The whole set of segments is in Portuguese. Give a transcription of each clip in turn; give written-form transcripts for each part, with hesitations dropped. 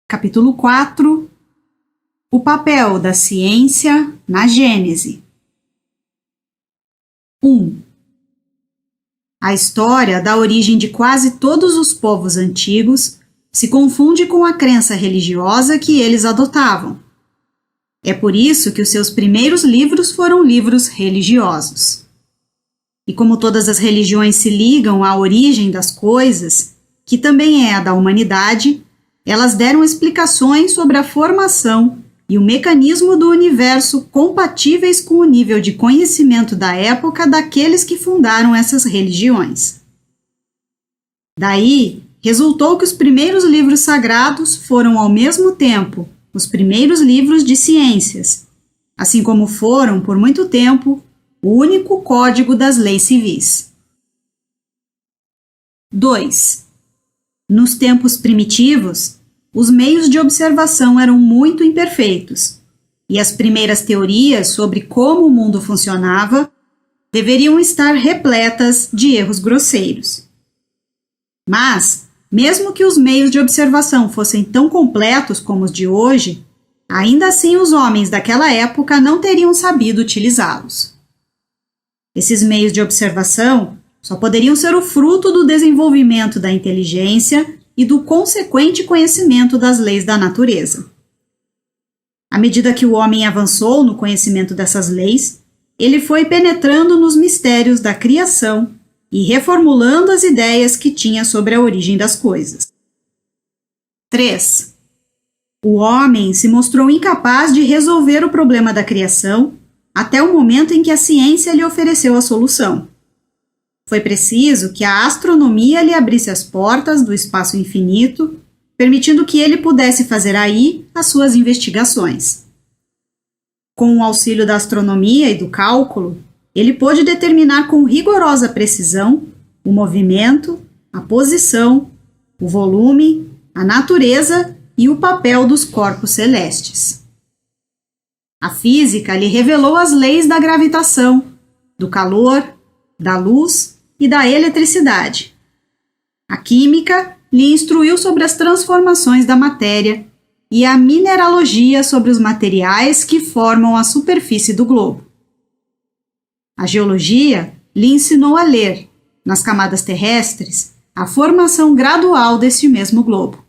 Capítulo 4. O papel da ciência na Gênese. 1. A história da origem de quase todos os povos antigos se confunde com a crença religiosa que eles adotavam. É por isso que os seus primeiros livros foram livros religiosos. E como todas as religiões se ligam à origem das coisas, que também é a da humanidade, elas deram explicações sobre a formação e o mecanismo do universo compatíveis com o nível de conhecimento da época daqueles que fundaram essas religiões. Daí, resultou que os primeiros livros sagrados foram ao mesmo tempo os primeiros livros de ciências, assim como foram, por muito tempo, o único código das leis civis. 2. Nos tempos primitivos, os meios de observação eram muito imperfeitos, e as primeiras teorias sobre como o mundo funcionava deveriam estar repletas de erros grosseiros. Mas, mesmo que os meios de observação fossem tão completos como os de hoje, ainda assim os homens daquela época não teriam sabido utilizá-los. Esses meios de observação só poderiam ser o fruto do desenvolvimento da inteligência e do consequente conhecimento das leis da natureza. À medida que o homem avançou no conhecimento dessas leis, ele foi penetrando nos mistérios da criação e reformulando as ideias que tinha sobre a origem das coisas. 3. O homem se mostrou incapaz de resolver o problema da criação até o momento em que a ciência lhe ofereceu a solução. Foi preciso que a astronomia lhe abrisse as portas do espaço infinito, permitindo que ele pudesse fazer aí as suas investigações. Com o auxílio da astronomia e do cálculo, ele pôde determinar com rigorosa precisão o movimento, a posição, o volume, a natureza e o papel dos corpos celestes. A física lhe revelou as leis da gravitação, do calor, da luz e da eletricidade. A química lhe instruiu sobre as transformações da matéria e a mineralogia sobre os materiais que formam a superfície do globo. A geologia lhe ensinou a ler, nas camadas terrestres, a formação gradual deste mesmo globo.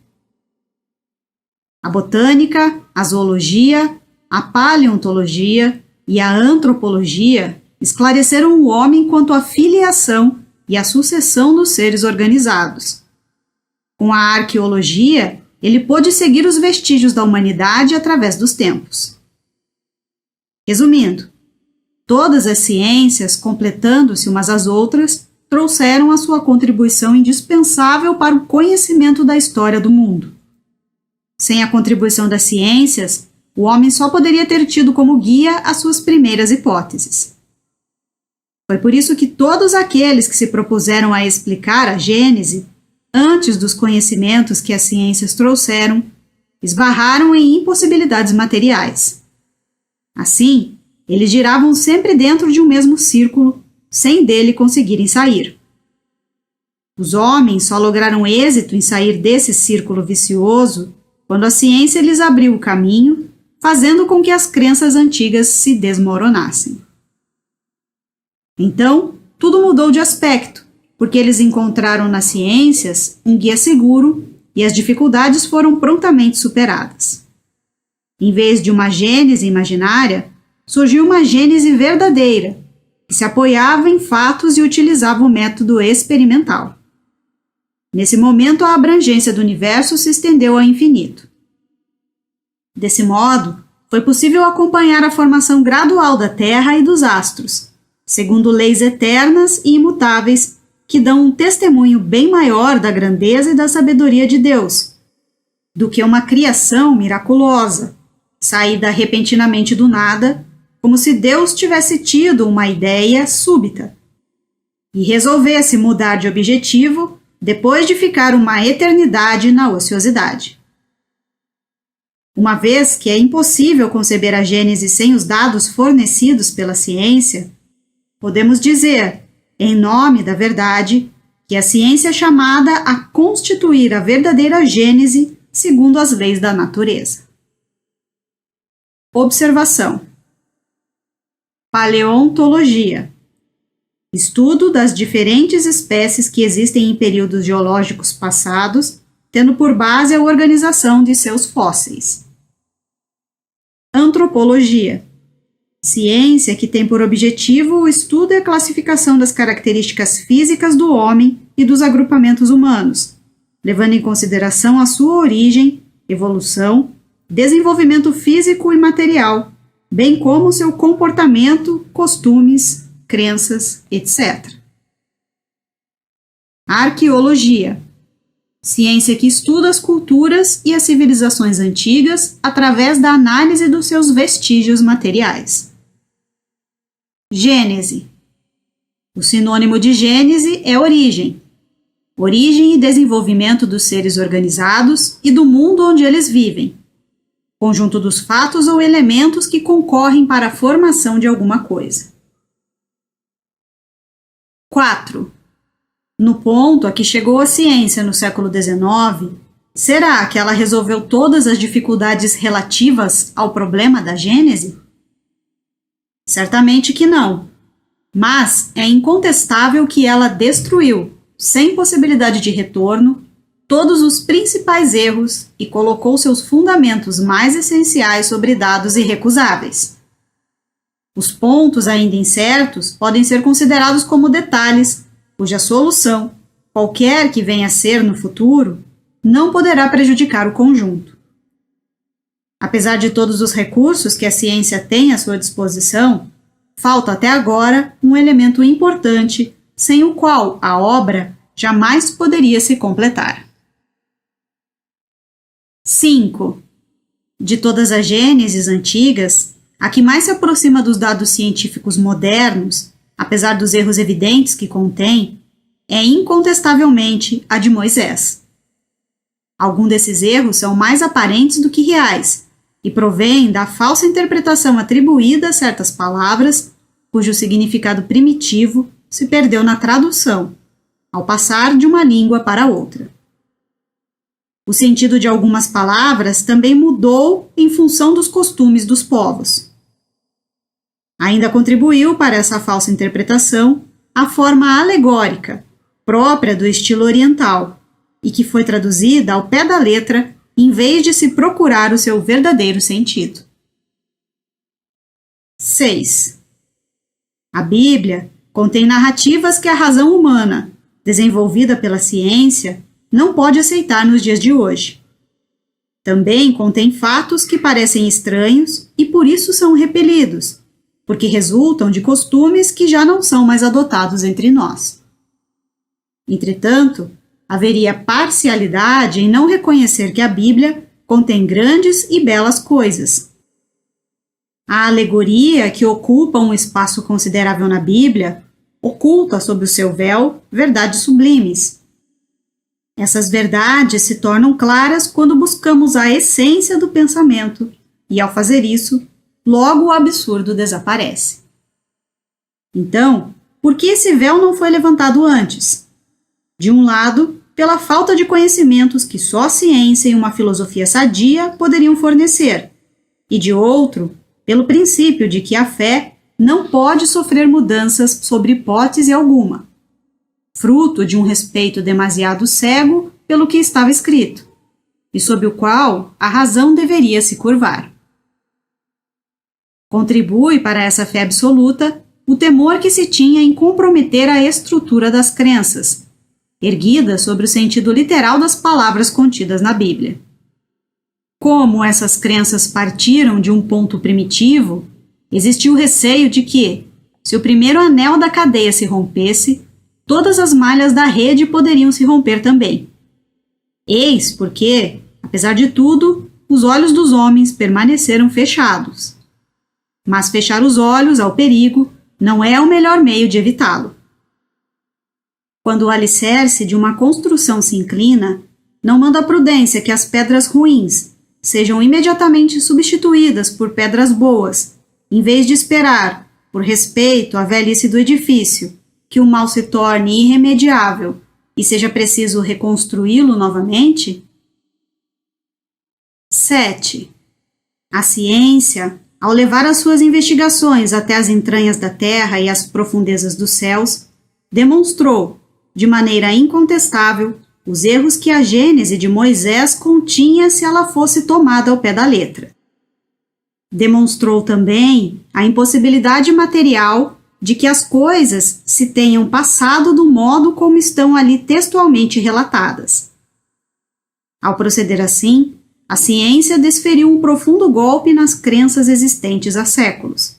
A botânica, a zoologia, a paleontologia e a antropologia esclareceram o homem quanto à filiação e à sucessão dos seres organizados. Com a arqueologia, ele pôde seguir os vestígios da humanidade através dos tempos. Resumindo, todas as ciências, completando-se umas às outras, trouxeram a sua contribuição indispensável para o conhecimento da história do mundo. Sem a contribuição das ciências, o homem só poderia ter tido como guia as suas primeiras hipóteses. Foi por isso que todos aqueles que se propuseram a explicar a Gênese, antes dos conhecimentos que as ciências trouxeram, esbarraram em impossibilidades materiais. Assim, eles giravam sempre dentro de um mesmo círculo, sem dele conseguirem sair. Os homens só lograram êxito em sair desse círculo vicioso quando a ciência lhes abriu o caminho, fazendo com que as crenças antigas se desmoronassem. Então, tudo mudou de aspecto, porque eles encontraram nas ciências um guia seguro e as dificuldades foram prontamente superadas. Em vez de uma Gênese imaginária, surgiu uma Gênese verdadeira, que se apoiava em fatos e utilizava o método experimental. Nesse momento, a abrangência do universo se estendeu ao infinito. Desse modo, foi possível acompanhar a formação gradual da Terra e dos astros, segundo leis eternas e imutáveis que dão um testemunho bem maior da grandeza e da sabedoria de Deus, do que uma criação miraculosa, saída repentinamente do nada, como se Deus tivesse tido uma ideia súbita e resolvesse mudar de objetivo depois de ficar uma eternidade na ociosidade. Uma vez que é impossível conceber a Gênese sem os dados fornecidos pela ciência, podemos dizer, em nome da verdade, que a ciência chamada a constituir a verdadeira Gênese segundo as leis da natureza. Observação. Paleontologia. Estudo das diferentes espécies que existem em períodos geológicos passados, tendo por base a organização de seus fósseis. Antropologia. Ciência que tem por objetivo o estudo e a classificação das características físicas do homem e dos agrupamentos humanos, levando em consideração a sua origem, evolução, desenvolvimento físico e material, bem como seu comportamento, costumes, crenças, etc. Arqueologia. Ciência que estuda as culturas e as civilizações antigas através da análise dos seus vestígios materiais. Gênese. O sinônimo de gênese é origem. Origem e desenvolvimento dos seres organizados e do mundo onde eles vivem. Conjunto dos fatos ou elementos que concorrem para a formação de alguma coisa. 4. No ponto a que chegou a ciência no século XIX, será que ela resolveu todas as dificuldades relativas ao problema da gênese? Certamente que não, mas é incontestável que ela destruiu, sem possibilidade de retorno, todos os principais erros e colocou seus fundamentos mais essenciais sobre dados irrecusáveis. Os pontos ainda incertos podem ser considerados como detalhes, cuja solução, qualquer que venha a ser no futuro, não poderá prejudicar o conjunto. Apesar de todos os recursos que a ciência tem à sua disposição, falta até agora um elemento importante sem o qual a obra jamais poderia se completar. 5. De todas as gêneses antigas, a que mais se aproxima dos dados científicos modernos, apesar dos erros evidentes que contém, é incontestavelmente a de Moisés. Alguns desses erros são mais aparentes do que reais e provêm da falsa interpretação atribuída a certas palavras, cujo significado primitivo se perdeu na tradução, ao passar de uma língua para outra. O sentido de algumas palavras também mudou em função dos costumes dos povos. Ainda contribuiu para essa falsa interpretação a forma alegórica, própria do estilo oriental, e que foi traduzida ao pé da letra em vez de se procurar o seu verdadeiro sentido. 6. A Bíblia contém narrativas que a razão humana, desenvolvida pela ciência, não pode aceitar nos dias de hoje. Também contém fatos que parecem estranhos e por isso são repelidos, porque resultam de costumes que já não são mais adotados entre nós. Entretanto, haveria parcialidade em não reconhecer que a Bíblia contém grandes e belas coisas. A alegoria que ocupa um espaço considerável na Bíblia oculta sob o seu véu verdades sublimes. Essas verdades se tornam claras quando buscamos a essência do pensamento, e ao fazer isso, logo o absurdo desaparece. Então, por que esse véu não foi levantado antes? De um lado, pela falta de conhecimentos que só a ciência e uma filosofia sadia poderiam fornecer, e de outro, pelo princípio de que a fé não pode sofrer mudanças sobre hipótese alguma, fruto de um respeito demasiado cego pelo que estava escrito, e sob o qual a razão deveria se curvar. Contribui para essa fé absoluta o temor que se tinha em comprometer a estrutura das crenças, erguida sobre o sentido literal das palavras contidas na Bíblia. Como essas crenças partiram de um ponto primitivo, existia o receio de que, se o primeiro anel da cadeia se rompesse, todas as malhas da rede poderiam se romper também. Eis porque, apesar de tudo, os olhos dos homens permaneceram fechados. Mas fechar os olhos ao perigo não é o melhor meio de evitá-lo. Quando o alicerce de uma construção se inclina, não manda a prudência que as pedras ruins sejam imediatamente substituídas por pedras boas, em vez de esperar, por respeito à velhice do edifício, que o mal se torne irremediável e seja preciso reconstruí-lo novamente? 7. A ciência, ao levar as suas investigações até as entranhas da Terra e as profundezas dos céus, demonstrou, de maneira incontestável, os erros que a Gênese de Moisés continha se ela fosse tomada ao pé da letra. Demonstrou também a impossibilidade material de que as coisas se tenham passado do modo como estão ali textualmente relatadas. Ao proceder assim, a ciência desferiu um profundo golpe nas crenças existentes há séculos.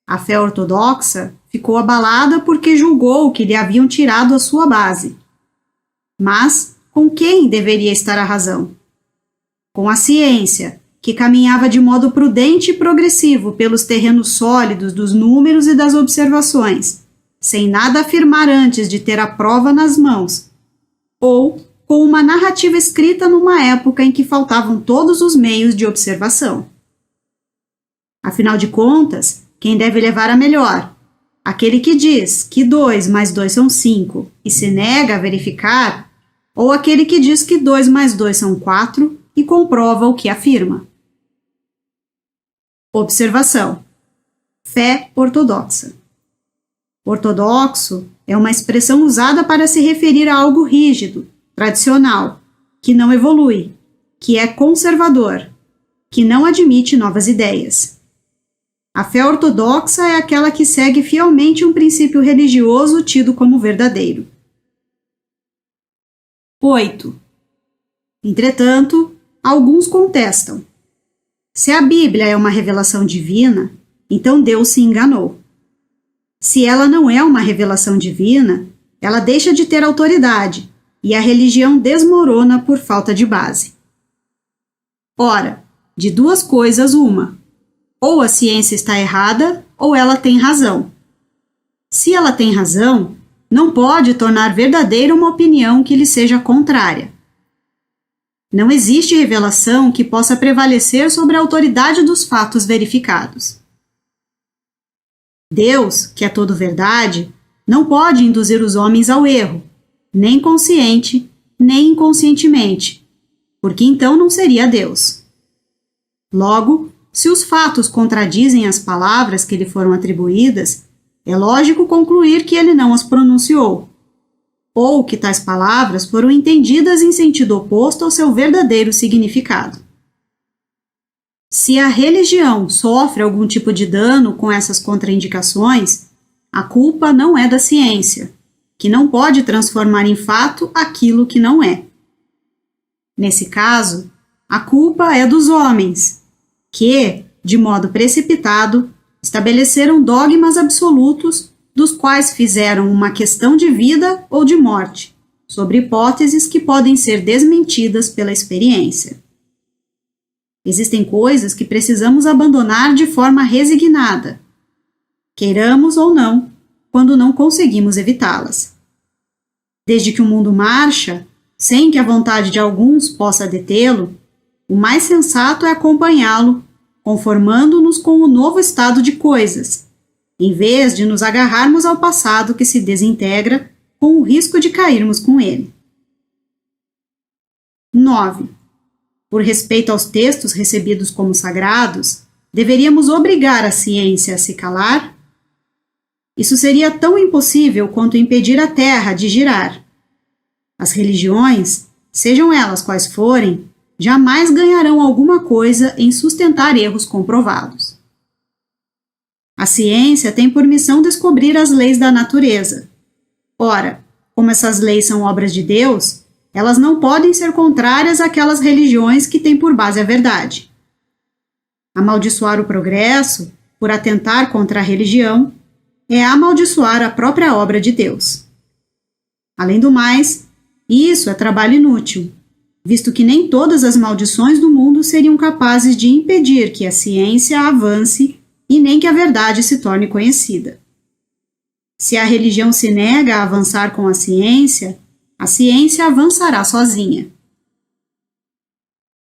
A fé ortodoxa ficou abalada porque julgou que lhe haviam tirado a sua base. Mas com quem deveria estar a razão? Com a ciência, que caminhava de modo prudente e progressivo pelos terrenos sólidos dos números e das observações, sem nada afirmar antes de ter a prova nas mãos, ou com uma narrativa escrita numa época em que faltavam todos os meios de observação. Afinal de contas, quem deve levar a melhor? Aquele que diz que 2 mais 2 são 5 e se nega a verificar, ou aquele que diz que 2 mais 2 são 4 e comprova o que afirma? Observação. Fé ortodoxa. Ortodoxo é uma expressão usada para se referir a algo rígido, tradicional, que não evolui, que é conservador, que não admite novas ideias. A fé ortodoxa é aquela que segue fielmente um princípio religioso tido como verdadeiro. 8. Entretanto, alguns contestam. Se a Bíblia é uma revelação divina, então Deus se enganou. Se ela não é uma revelação divina, ela deixa de ter autoridade e a religião desmorona por falta de base. Ora, de duas coisas uma: ou a ciência está errada ou ela tem razão. Se ela tem razão, não pode tornar verdadeira uma opinião que lhe seja contrária. Não existe revelação que possa prevalecer sobre a autoridade dos fatos verificados. Deus, que é todo verdade, não pode induzir os homens ao erro, nem consciente, nem inconscientemente, porque então não seria Deus. Logo, se os fatos contradizem as palavras que lhe foram atribuídas, é lógico concluir que ele não as pronunciou, ou que tais palavras foram entendidas em sentido oposto ao seu verdadeiro significado. Se a religião sofre algum tipo de dano com essas contraindicações, a culpa não é da ciência, que não pode transformar em fato aquilo que não é. Nesse caso, a culpa é dos homens, que, de modo precipitado, estabeleceram dogmas absolutos dos quais fizeram uma questão de vida ou de morte, sobre hipóteses que podem ser desmentidas pela experiência. Existem coisas que precisamos abandonar de forma resignada, queiramos ou não, quando não conseguimos evitá-las. Desde que o mundo marcha, sem que a vontade de alguns possa detê-lo, o mais sensato é acompanhá-lo, conformando-nos com o novo estado de coisas, em vez de nos agarrarmos ao passado que se desintegra com o risco de cairmos com ele. 9. Por respeito aos textos recebidos como sagrados, deveríamos obrigar a ciência a se calar? Isso seria tão impossível quanto impedir a Terra de girar. As religiões, sejam elas quais forem, jamais ganharão alguma coisa em sustentar erros comprovados. A ciência tem por missão descobrir as leis da natureza. Ora, como essas leis são obras de Deus, elas não podem ser contrárias àquelas religiões que têm por base a verdade. Amaldiçoar o progresso, por atentar contra a religião, é amaldiçoar a própria obra de Deus. Além do mais, isso é trabalho inútil, visto que nem todas as maldições do mundo seriam capazes de impedir que a ciência avance e nem que a verdade se torne conhecida. Se a religião se nega a avançar com a ciência avançará sozinha.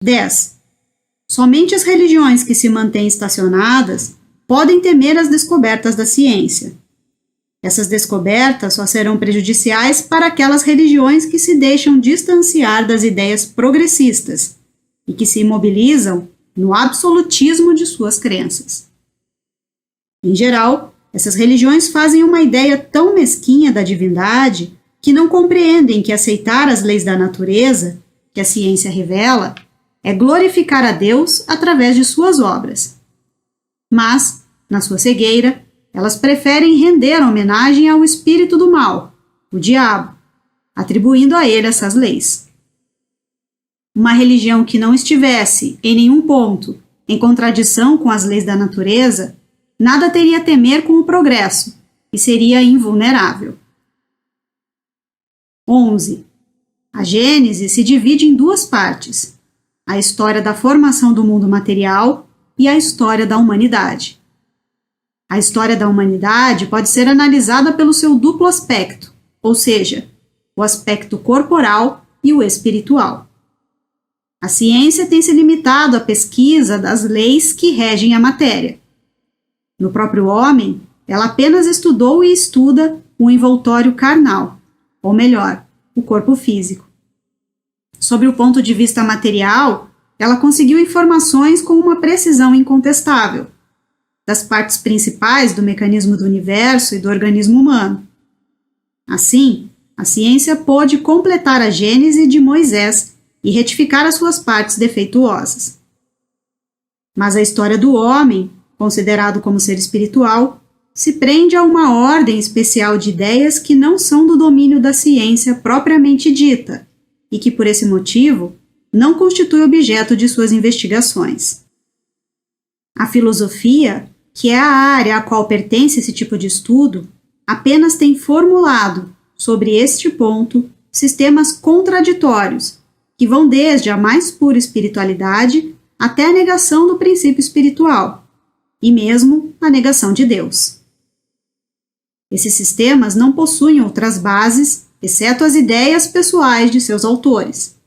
10. Somente as religiões que se mantêm estacionadas podem temer as descobertas da ciência. Essas descobertas só serão prejudiciais para aquelas religiões que se deixam distanciar das ideias progressistas e que se imobilizam no absolutismo de suas crenças. Em geral, essas religiões fazem uma ideia tão mesquinha da divindade que não compreendem que aceitar as leis da natureza, que a ciência revela, é glorificar a Deus através de suas obras. Mas, na sua cegueira, elas preferem render homenagem ao espírito do mal, o diabo, atribuindo a ele essas leis. Uma religião que não estivesse, em nenhum ponto, em contradição com as leis da natureza, nada teria a temer com o progresso e seria invulnerável. 11. A Gênese se divide em duas partes: a história da formação do mundo material e a história da humanidade. A história da humanidade pode ser analisada pelo seu duplo aspecto, ou seja, o aspecto corporal e o espiritual. A ciência tem se limitado à pesquisa das leis que regem a matéria. No próprio homem, ela apenas estudou e estuda o envoltório carnal, ou melhor, o corpo físico. Sob o ponto de vista material, ela conseguiu informações com uma precisão incontestável das partes principais do mecanismo do universo e do organismo humano. Assim, a ciência pôde completar a Gênese de Moisés e retificar as suas partes defeituosas. Mas a história do homem, considerado como ser espiritual, se prende a uma ordem especial de ideias que não são do domínio da ciência propriamente dita e que, por esse motivo, não constitui objeto de suas investigações. A filosofia, que é a área a qual pertence esse tipo de estudo, apenas tem formulado, sobre este ponto, sistemas contraditórios, que vão desde a mais pura espiritualidade até a negação do princípio espiritual, e mesmo a negação de Deus. Esses sistemas não possuem outras bases, exceto as ideias pessoais de seus autores.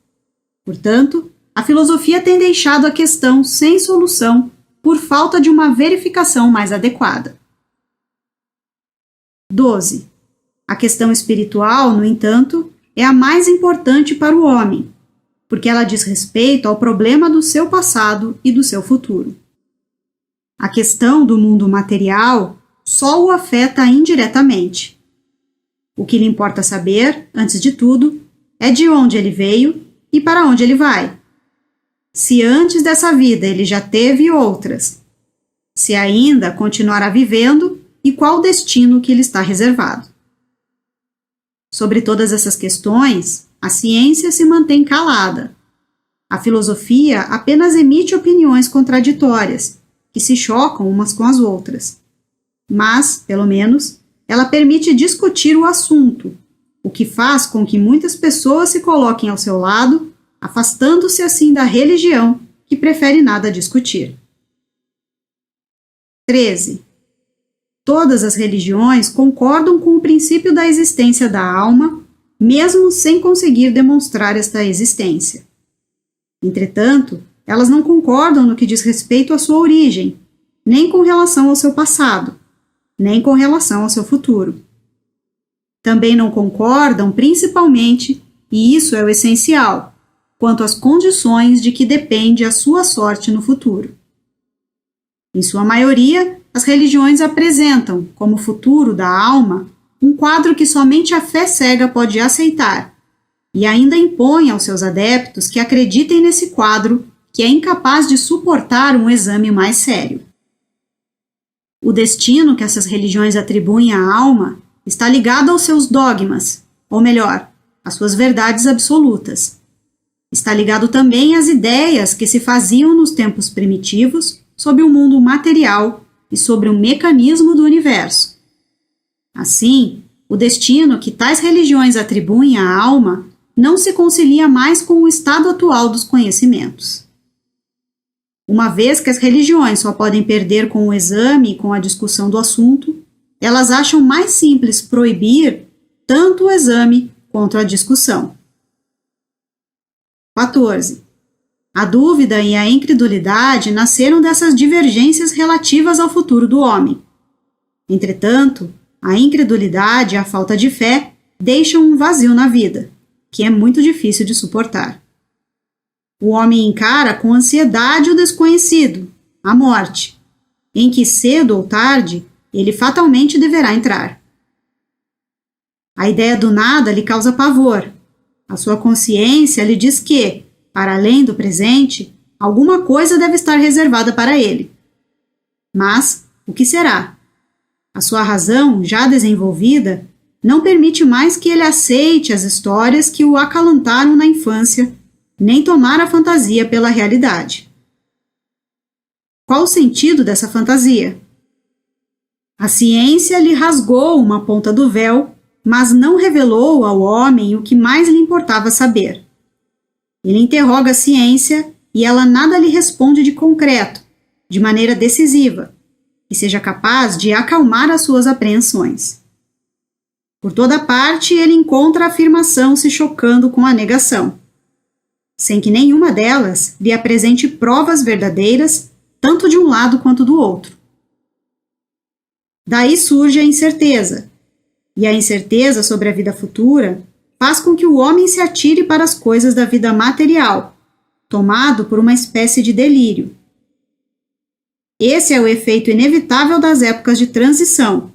Portanto, a filosofia tem deixado a questão sem solução por falta de uma verificação mais adequada. 12. A questão espiritual, no entanto, é a mais importante para o homem, porque ela diz respeito ao problema do seu passado e do seu futuro. A questão do mundo material só o afeta indiretamente. O que lhe importa saber, antes de tudo, é de onde ele veio e para onde ele vai. Se antes dessa vida ele já teve outras, se ainda continuará vivendo e qual o destino que lhe está reservado. Sobre todas essas questões, a ciência se mantém calada. A filosofia apenas emite opiniões contraditórias, que se chocam umas com as outras. Mas, pelo menos, ela permite discutir o assunto, o que faz com que muitas pessoas se coloquem ao seu lado, afastando-se assim da religião, que prefere nada discutir. 13. Todas as religiões concordam com o princípio da existência da alma, mesmo sem conseguir demonstrar esta existência. Entretanto, elas não concordam no que diz respeito à sua origem, nem com relação ao seu passado, nem com relação ao seu futuro. Também não concordam, principalmente, e isso é o essencial, quanto às condições de que depende a sua sorte no futuro. Em sua maioria, as religiões apresentam, como futuro da alma, um quadro que somente a fé cega pode aceitar, e ainda impõe aos seus adeptos que acreditem nesse quadro que é incapaz de suportar um exame mais sério. O destino que essas religiões atribuem à alma está ligado aos seus dogmas, ou melhor, às suas verdades absolutas. Está ligado também às ideias que se faziam nos tempos primitivos sobre o mundo material e sobre o mecanismo do universo. Assim, o destino que tais religiões atribuem à alma não se concilia mais com o estado atual dos conhecimentos. Uma vez que as religiões só podem perder com o exame e com a discussão do assunto, elas acham mais simples proibir tanto o exame quanto a discussão. 14. A dúvida e a incredulidade nasceram dessas divergências relativas ao futuro do homem. Entretanto, a incredulidade e a falta de fé deixam um vazio na vida, que é muito difícil de suportar. o homem encara com ansiedade o desconhecido, a morte, em que cedo ou tarde ele fatalmente deverá entrar. A ideia do nada lhe causa pavor. A sua consciência lhe diz que, para além do presente, alguma coisa deve estar reservada para ele. Mas, o que será? A sua razão, já desenvolvida, não permite mais que ele aceite as histórias que o acalantaram na infância, nem tomar a fantasia pela realidade. Qual o sentido dessa fantasia? A ciência lhe rasgou uma ponta do véu, mas não revelou ao homem o que mais lhe importava saber. Ele interroga a ciência e ela nada lhe responde de concreto, de maneira decisiva, que seja capaz de acalmar as suas apreensões. Por toda parte, ele encontra a afirmação se chocando com a negação, sem que nenhuma delas lhe apresente provas verdadeiras, tanto de um lado quanto do outro. Daí surge a incerteza, e a incerteza sobre a vida futura faz com que o homem se atire para as coisas da vida material, tomado por uma espécie de delírio. Esse é o efeito inevitável das épocas de transição.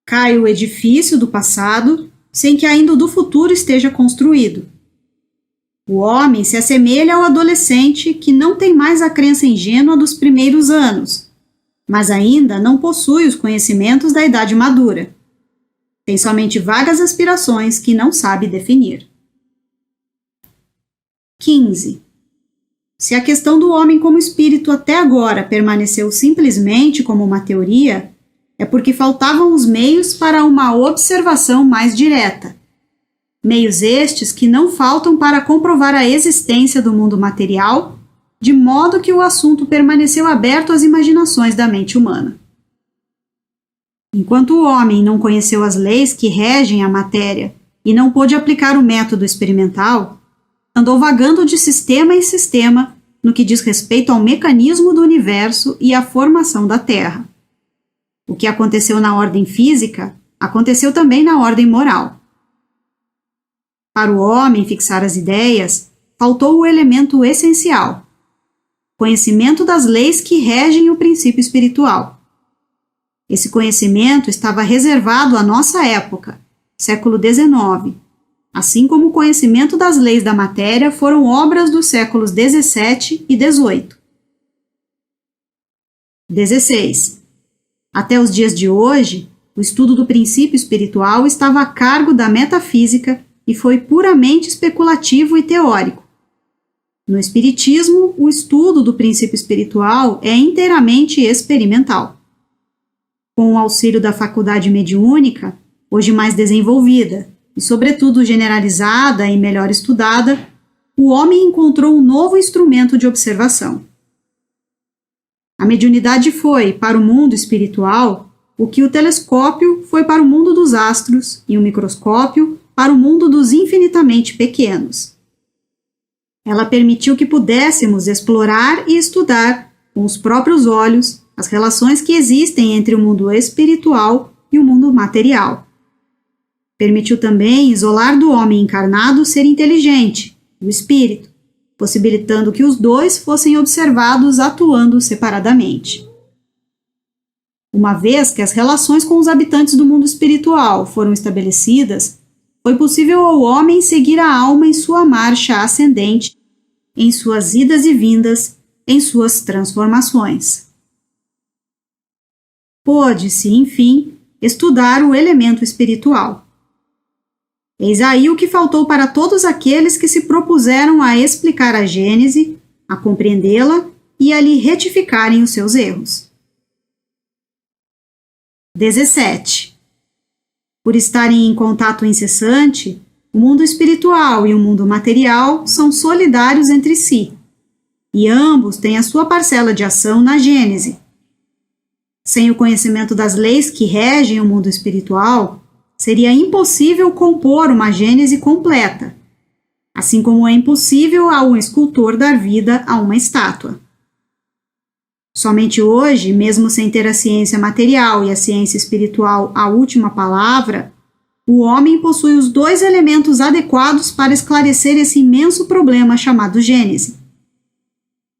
Cai o edifício do passado sem que ainda o do futuro esteja construído. O homem se assemelha ao adolescente que não tem mais a crença ingênua dos primeiros anos, mas ainda não possui os conhecimentos da idade madura. Tem somente vagas aspirações que não sabe definir. 15. Se a questão do homem como espírito até agora permaneceu simplesmente como uma teoria, é porque faltavam os meios para uma observação mais direta. Meios estes que não faltam para comprovar a existência do mundo material, de modo que o assunto permaneceu aberto às imaginações da mente humana. Enquanto o homem não conheceu as leis que regem a matéria e não pôde aplicar o método experimental, andou vagando de sistema em sistema no que diz respeito ao mecanismo do universo e à formação da Terra. O que aconteceu na ordem física, aconteceu também na ordem moral. Para o homem fixar as ideias, faltou o elemento essencial: conhecimento das leis que regem o princípio espiritual. Esse conhecimento estava reservado à nossa época, século XIX, assim como o conhecimento das leis da matéria foram obras dos séculos XVII e XVIII. 16. Até os dias de hoje, o estudo do princípio espiritual estava a cargo da metafísica e foi puramente especulativo e teórico. No Espiritismo, o estudo do princípio espiritual é inteiramente experimental. Com o auxílio da faculdade mediúnica, hoje mais desenvolvida e, sobretudo, generalizada e melhor estudada, o homem encontrou um novo instrumento de observação. A mediunidade foi, para o mundo espiritual, o que o telescópio foi para o mundo dos astros e o microscópio para o mundo dos infinitamente pequenos. Ela permitiu que pudéssemos explorar e estudar, com os próprios olhos, as relações que existem entre o mundo espiritual e o mundo material. Permitiu também isolar do homem encarnado o ser inteligente, o espírito, possibilitando que os dois fossem observados atuando separadamente. Uma vez que as relações com os habitantes do mundo espiritual foram estabelecidas, foi possível ao homem seguir a alma em sua marcha ascendente, em suas idas e vindas, em suas transformações. Pôde-se, enfim, estudar o elemento espiritual. Eis aí o que faltou para todos aqueles que se propuseram a explicar a Gênese, a compreendê-la e a lhe retificarem os seus erros. 17. Por estarem em contato incessante, o mundo espiritual e o mundo material são solidários entre si, e ambos têm a sua parcela de ação na Gênese. Sem o conhecimento das leis que regem o mundo espiritual, seria impossível compor uma Gênese completa, assim como é impossível a um escultor dar vida a uma estátua. Somente hoje, mesmo sem ter a ciência material e a ciência espiritual a última palavra, o homem possui os dois elementos adequados para esclarecer esse imenso problema chamado Gênese.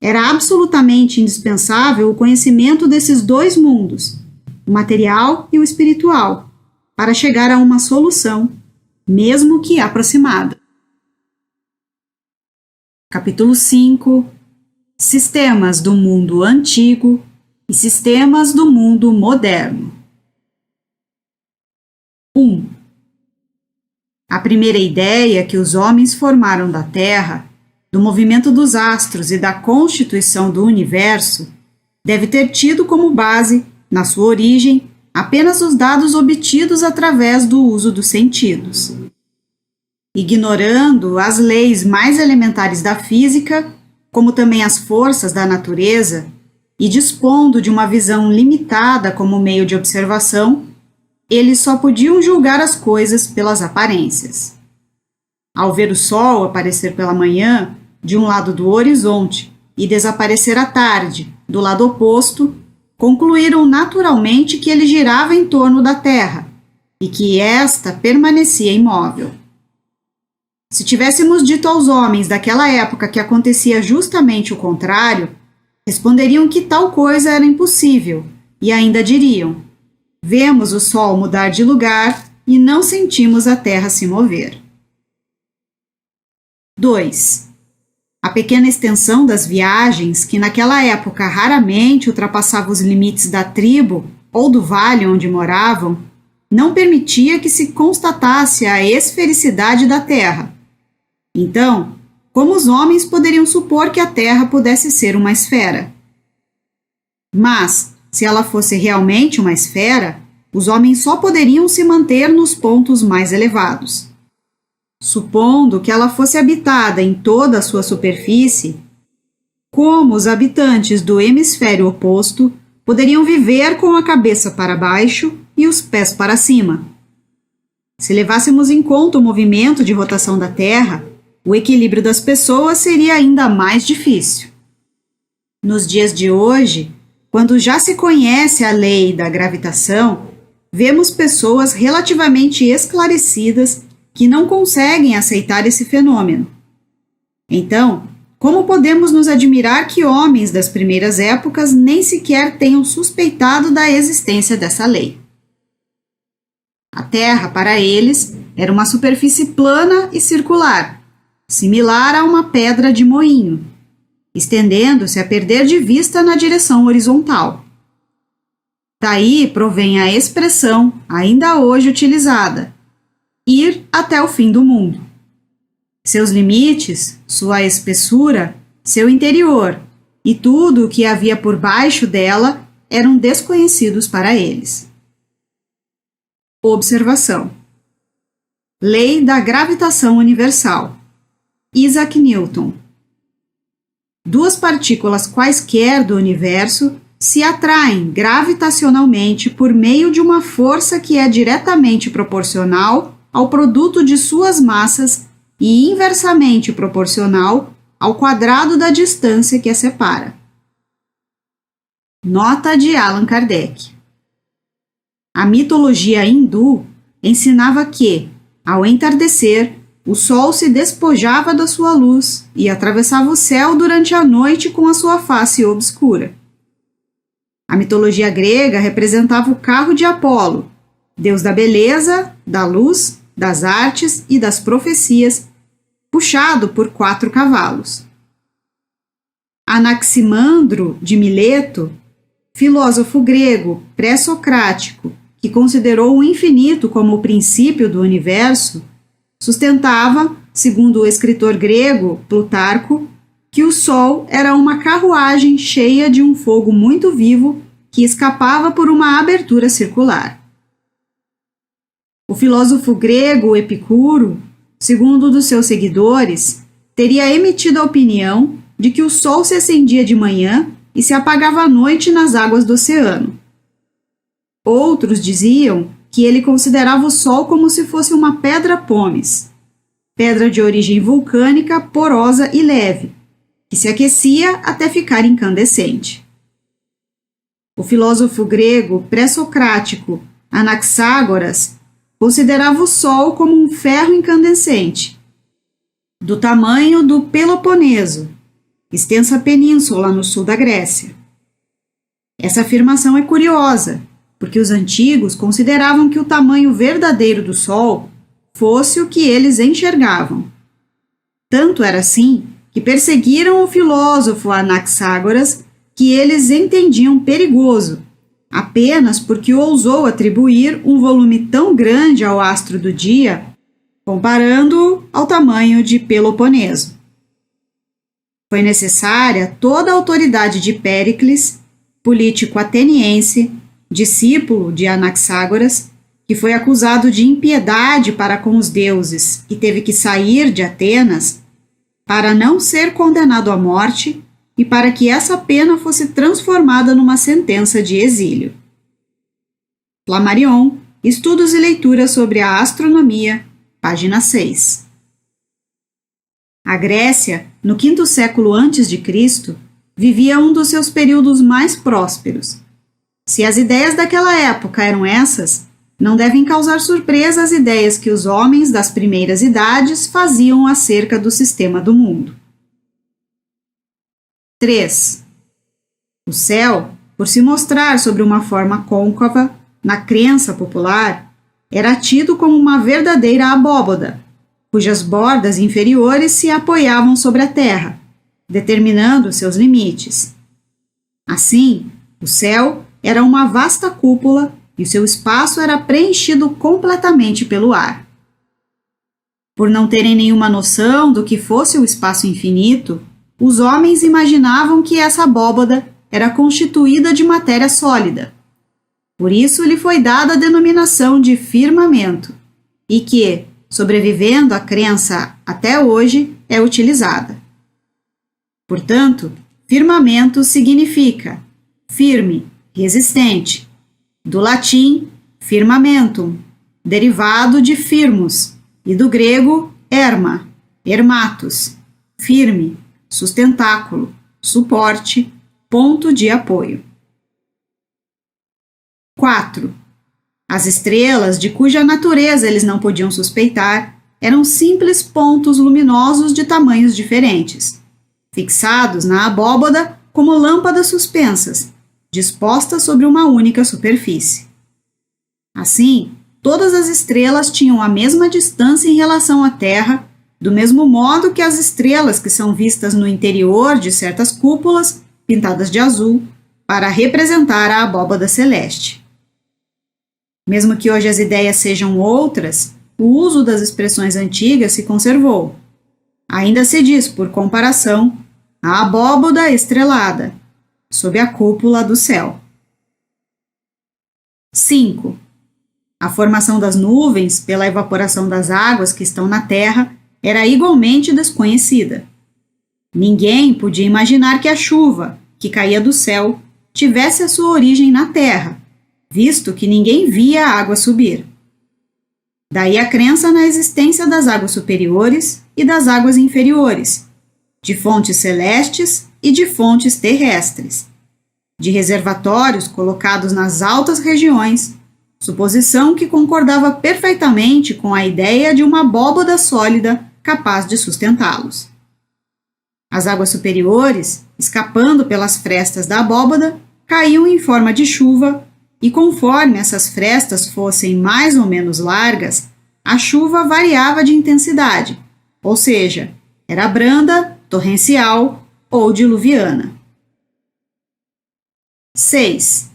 Era absolutamente indispensável o conhecimento desses dois mundos, o material e o espiritual, para chegar a uma solução, mesmo que aproximada. Capítulo 5. Sistemas do mundo antigo e sistemas do mundo moderno. 1. A primeira ideia que os homens formaram da Terra, do movimento dos astros e da constituição do universo, deve ter tido como base, na sua origem, apenas os dados obtidos através do uso dos sentidos. Ignorando as leis mais elementares da física, como também as forças da natureza, e dispondo de uma visão limitada como meio de observação, eles só podiam julgar as coisas pelas aparências. Ao ver o sol aparecer pela manhã, de um lado do horizonte, e desaparecer à tarde, do lado oposto, concluíram naturalmente que ele girava em torno da Terra e que esta permanecia imóvel. Se tivéssemos dito aos homens daquela época que acontecia justamente o contrário, responderiam que tal coisa era impossível e ainda diriam: vemos o sol mudar de lugar e não sentimos a terra se mover. 2. A pequena extensão das viagens, que naquela época raramente ultrapassava os limites da tribo ou do vale onde moravam, não permitia que se constatasse a esfericidade da Terra. Então, como os homens poderiam supor que a Terra pudesse ser uma esfera? Mas, se ela fosse realmente uma esfera, os homens só poderiam se manter nos pontos mais elevados. Supondo que ela fosse habitada em toda a sua superfície, como os habitantes do hemisfério oposto poderiam viver com a cabeça para baixo e os pés para cima? Se levássemos em conta o movimento de rotação da Terra, o equilíbrio das pessoas seria ainda mais difícil. Nos dias de hoje, quando já se conhece a lei da gravitação, vemos pessoas relativamente esclarecidas que não conseguem aceitar esse fenômeno. Então, como podemos nos admirar que homens das primeiras épocas nem sequer tenham suspeitado da existência dessa lei? A Terra, para eles, era uma superfície plana e circular, similar a uma pedra de moinho, estendendo-se a perder de vista na direção horizontal. Daí provém a expressão, ainda hoje utilizada, ir até o fim do mundo. Seus limites, sua espessura, seu interior e tudo o que havia por baixo dela eram desconhecidos para eles. Observação. Lei da gravitação universal. Isaac Newton. Duas partículas quaisquer do universo se atraem gravitacionalmente por meio de uma força que é diretamente proporcional ao produto de suas massas e inversamente proporcional ao quadrado da distância que as separa. Nota de Allan Kardec. A mitologia hindu ensinava que, ao entardecer, o sol se despojava da sua luz e atravessava o céu durante a noite com a sua face obscura. A mitologia grega representava o carro de Apolo, deus da beleza, da luz, das artes e das profecias, puxado por 4 cavalos. Anaximandro de Mileto, filósofo grego pré-socrático, que considerou o infinito como o princípio do universo, sustentava, segundo o escritor grego Plutarco, que o Sol era uma carruagem cheia de um fogo muito vivo que escapava por uma abertura circular. O filósofo grego Epicuro, segundo um dos seus seguidores, teria emitido a opinião de que o Sol se acendia de manhã e se apagava à noite nas águas do oceano. Outros diziam que ele considerava o Sol como se fosse uma pedra pómez, pedra de origem vulcânica, porosa e leve, que se aquecia até ficar incandescente. O filósofo grego pré-socrático Anaxágoras considerava o Sol como um ferro incandescente, do tamanho do Peloponeso, extensa península no sul da Grécia. Essa afirmação é curiosa, porque os antigos consideravam que o tamanho verdadeiro do Sol fosse o que eles enxergavam. Tanto era assim que perseguiram o filósofo Anaxágoras, que eles entendiam perigoso, apenas porque ousou atribuir um volume tão grande ao astro do dia, comparando-o ao tamanho de Peloponeso. Foi necessária toda a autoridade de Péricles, político ateniense, discípulo de Anaxágoras, que foi acusado de impiedade para com os deuses e teve que sair de Atenas, para não ser condenado à morte e para que essa pena fosse transformada numa sentença de exílio. Flammarion, Estudos e Leituras sobre a Astronomia, página 6. A Grécia, no quinto século a.C., vivia um dos seus períodos mais prósperos. Se as ideias daquela época eram essas, não devem causar surpresa as ideias que os homens das primeiras idades faziam acerca do sistema do mundo. 3. O céu, por se mostrar sobre uma forma côncava, na crença popular, era tido como uma verdadeira abóboda, cujas bordas inferiores se apoiavam sobre a terra, determinando seus limites. Assim, o céu era uma vasta cúpula e o seu espaço era preenchido completamente pelo ar. Por não terem nenhuma noção do que fosse o espaço infinito, os homens imaginavam que essa abóbada era constituída de matéria sólida. Por isso lhe foi dada a denominação de firmamento, e que, sobrevivendo à crença até hoje, é utilizada. Portanto, firmamento significa firme, resistente, do latim firmamentum, derivado de firmus, e do grego erma, ermatus, firme, sustentáculo, suporte, ponto de apoio. 4. As estrelas, de cuja natureza eles não podiam suspeitar, eram simples pontos luminosos de tamanhos diferentes, fixados na abóbada como lâmpadas suspensas, dispostas sobre uma única superfície. Assim, todas as estrelas tinham a mesma distância em relação à Terra, do mesmo modo que as estrelas que são vistas no interior de certas cúpulas, pintadas de azul, para representar a abóbada celeste. Mesmo que hoje as ideias sejam outras, o uso das expressões antigas se conservou. Ainda se diz, por comparação, a abóbada estrelada, sob a cúpula do céu. 5. A formação das nuvens pela evaporação das águas que estão na terra era igualmente desconhecida. Ninguém podia imaginar que a chuva, que caía do céu, tivesse a sua origem na terra, visto que ninguém via a água subir. Daí a crença na existência das águas superiores e das águas inferiores, de fontes celestes e de fontes terrestres, de reservatórios colocados nas altas regiões, suposição que concordava perfeitamente com a ideia de uma abóbada sólida capaz de sustentá-los. As águas superiores, escapando pelas frestas da abóbada, caíam em forma de chuva e, conforme essas frestas fossem mais ou menos largas, a chuva variava de intensidade, ou seja, era branda, torrencial ou diluviana. 6.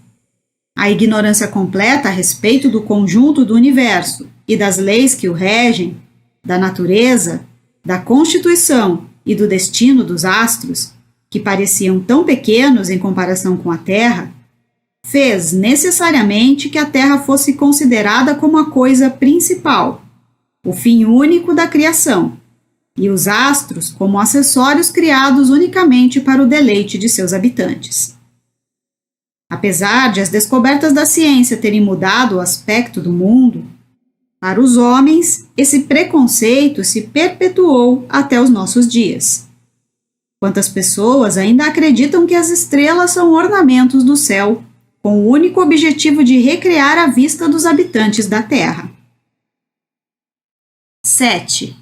A ignorância completa a respeito do conjunto do universo e das leis que o regem, da natureza, da constituição e do destino dos astros, que pareciam tão pequenos em comparação com a Terra, fez necessariamente que a Terra fosse considerada como a coisa principal, o fim único da criação, e os astros como acessórios criados unicamente para o deleite de seus habitantes. Apesar de as descobertas da ciência terem mudado o aspecto do mundo, para os homens, esse preconceito se perpetuou até os nossos dias. Quantas pessoas ainda acreditam que as estrelas são ornamentos do céu, com o único objetivo de recriar a vista dos habitantes da Terra? 7.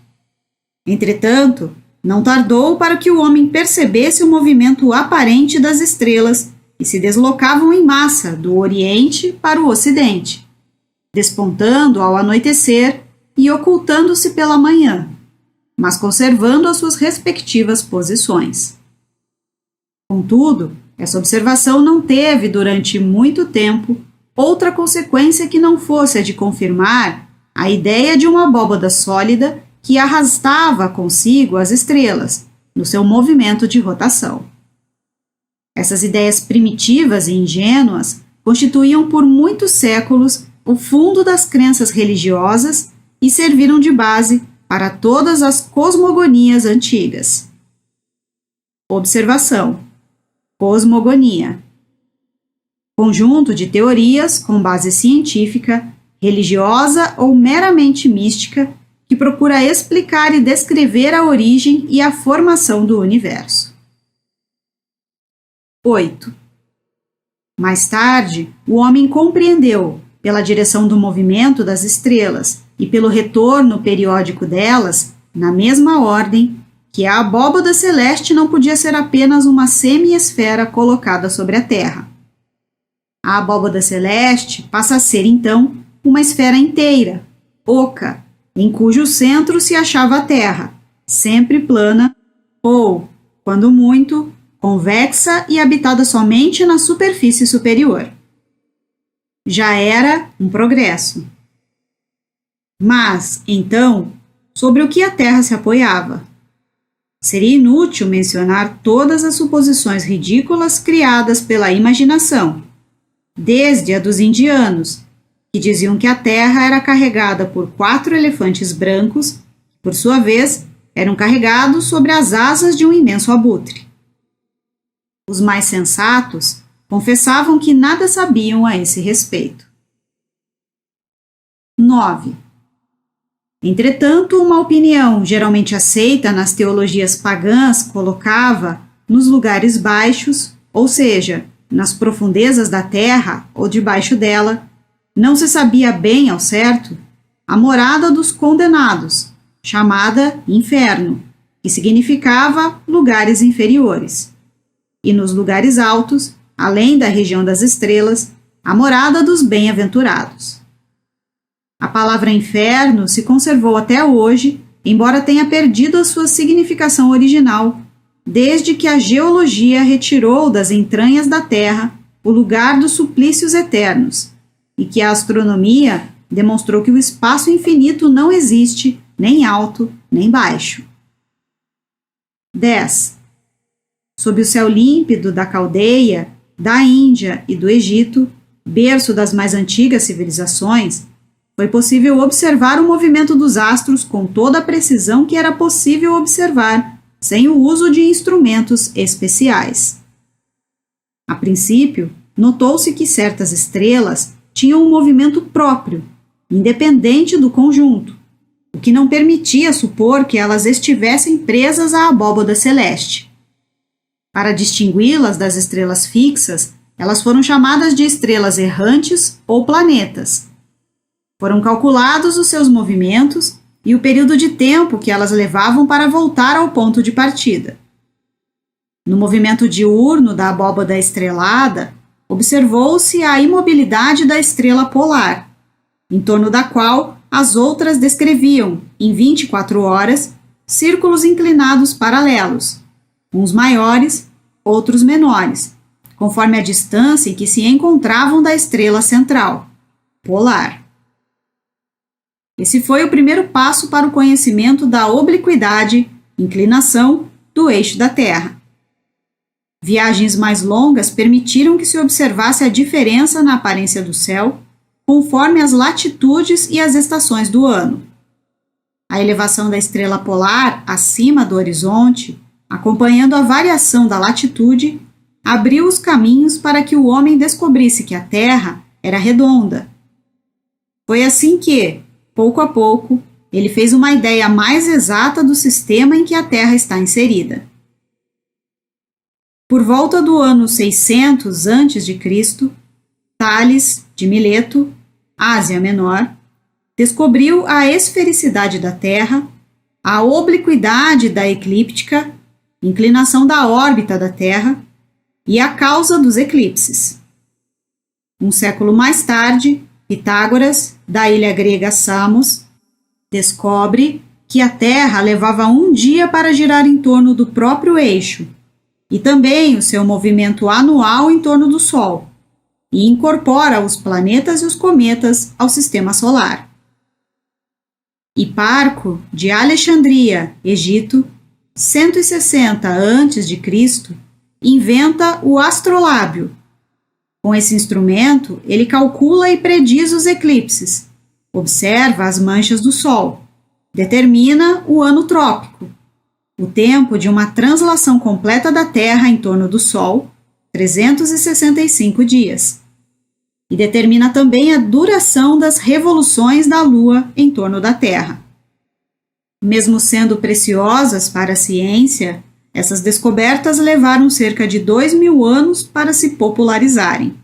Entretanto, não tardou para que o homem percebesse o movimento aparente das estrelas que se deslocavam em massa do Oriente para o Ocidente, despontando ao anoitecer e ocultando-se pela manhã, mas conservando as suas respectivas posições. Contudo, essa observação não teve, durante muito tempo, outra consequência que não fosse a de confirmar a ideia de uma abóbada sólida que arrastava consigo as estrelas no seu movimento de rotação. Essas ideias primitivas e ingênuas constituíam por muitos séculos o fundo das crenças religiosas e serviram de base para todas as cosmogonias antigas. Observação: cosmogonia. Conjunto de teorias com base científica, religiosa ou meramente mística que procura explicar e descrever a origem e a formação do universo. 8. Mais tarde, o homem compreendeu, pela direção do movimento das estrelas e pelo retorno periódico delas, na mesma ordem, que a abóbada celeste não podia ser apenas uma semi-esfera colocada sobre a Terra. A abóbada celeste passa a ser, então, uma esfera inteira, oca, em cujo centro se achava a Terra, sempre plana ou, quando muito, convexa e habitada somente na superfície superior. Já era um progresso. Mas, então, sobre o que a Terra se apoiava? Seria inútil mencionar todas as suposições ridículas criadas pela imaginação, desde a dos indianos, que diziam que a Terra era carregada por 4 elefantes brancos, que, por sua vez, eram carregados sobre as asas de um imenso abutre. Os mais sensatos confessavam que nada sabiam a esse respeito. 9. Entretanto, uma opinião geralmente aceita nas teologias pagãs colocava, nos lugares baixos, ou seja, nas profundezas da terra ou debaixo dela, não se sabia bem ao certo, a morada dos condenados, chamada inferno, que significava lugares inferiores, e nos lugares altos, além da região das estrelas, a morada dos bem-aventurados. A palavra inferno se conservou até hoje, embora tenha perdido a sua significação original, desde que a geologia retirou das entranhas da Terra o lugar dos suplícios eternos, e que a astronomia demonstrou que o espaço infinito não existe, nem alto, nem baixo. 10. Sob o céu límpido da Caldeia, da Índia e do Egito, berço das mais antigas civilizações, foi possível observar o movimento dos astros com toda a precisão que era possível observar, sem o uso de instrumentos especiais. A princípio, notou-se que certas estrelas tinham um movimento próprio, independente do conjunto, o que não permitia supor que elas estivessem presas à abóbada celeste. Para distingui-las das estrelas fixas, elas foram chamadas de estrelas errantes ou planetas. Foram calculados os seus movimentos e o período de tempo que elas levavam para voltar ao ponto de partida. No movimento diurno da abóbada estrelada, observou-se a imobilidade da estrela polar, em torno da qual as outras descreviam, em 24 horas, círculos inclinados paralelos, uns maiores, outros menores, conforme a distância em que se encontravam da estrela central, polar. Esse foi o primeiro passo para o conhecimento da obliquidade, inclinação, do eixo da Terra. Viagens mais longas permitiram que se observasse a diferença na aparência do céu, conforme as latitudes e as estações do ano. A elevação da estrela polar acima do horizonte, acompanhando a variação da latitude, abriu os caminhos para que o homem descobrisse que a Terra era redonda. Foi assim que, pouco a pouco, ele fez uma ideia mais exata do sistema em que a Terra está inserida. Por volta do ano 600 a.C., Tales, de Mileto, Ásia Menor, descobriu a esfericidade da Terra, a obliquidade da eclíptica, inclinação da órbita da Terra e a causa dos eclipses. Um século mais tarde, Pitágoras, da ilha grega Samos, descobre que a Terra levava um dia para girar em torno do próprio eixo, e também o seu movimento anual em torno do Sol, e incorpora os planetas e os cometas ao sistema solar. Hiparco, de Alexandria, Egito, 160 a.C., inventa o astrolábio. Com esse instrumento, ele calcula e prediz os eclipses, observa as manchas do Sol, determina o ano trópico, o tempo de uma translação completa da Terra em torno do Sol, 365 dias, e determina também a duração das revoluções da Lua em torno da Terra. Mesmo sendo preciosas para a ciência, essas descobertas levaram cerca de 2.000 anos para se popularizarem.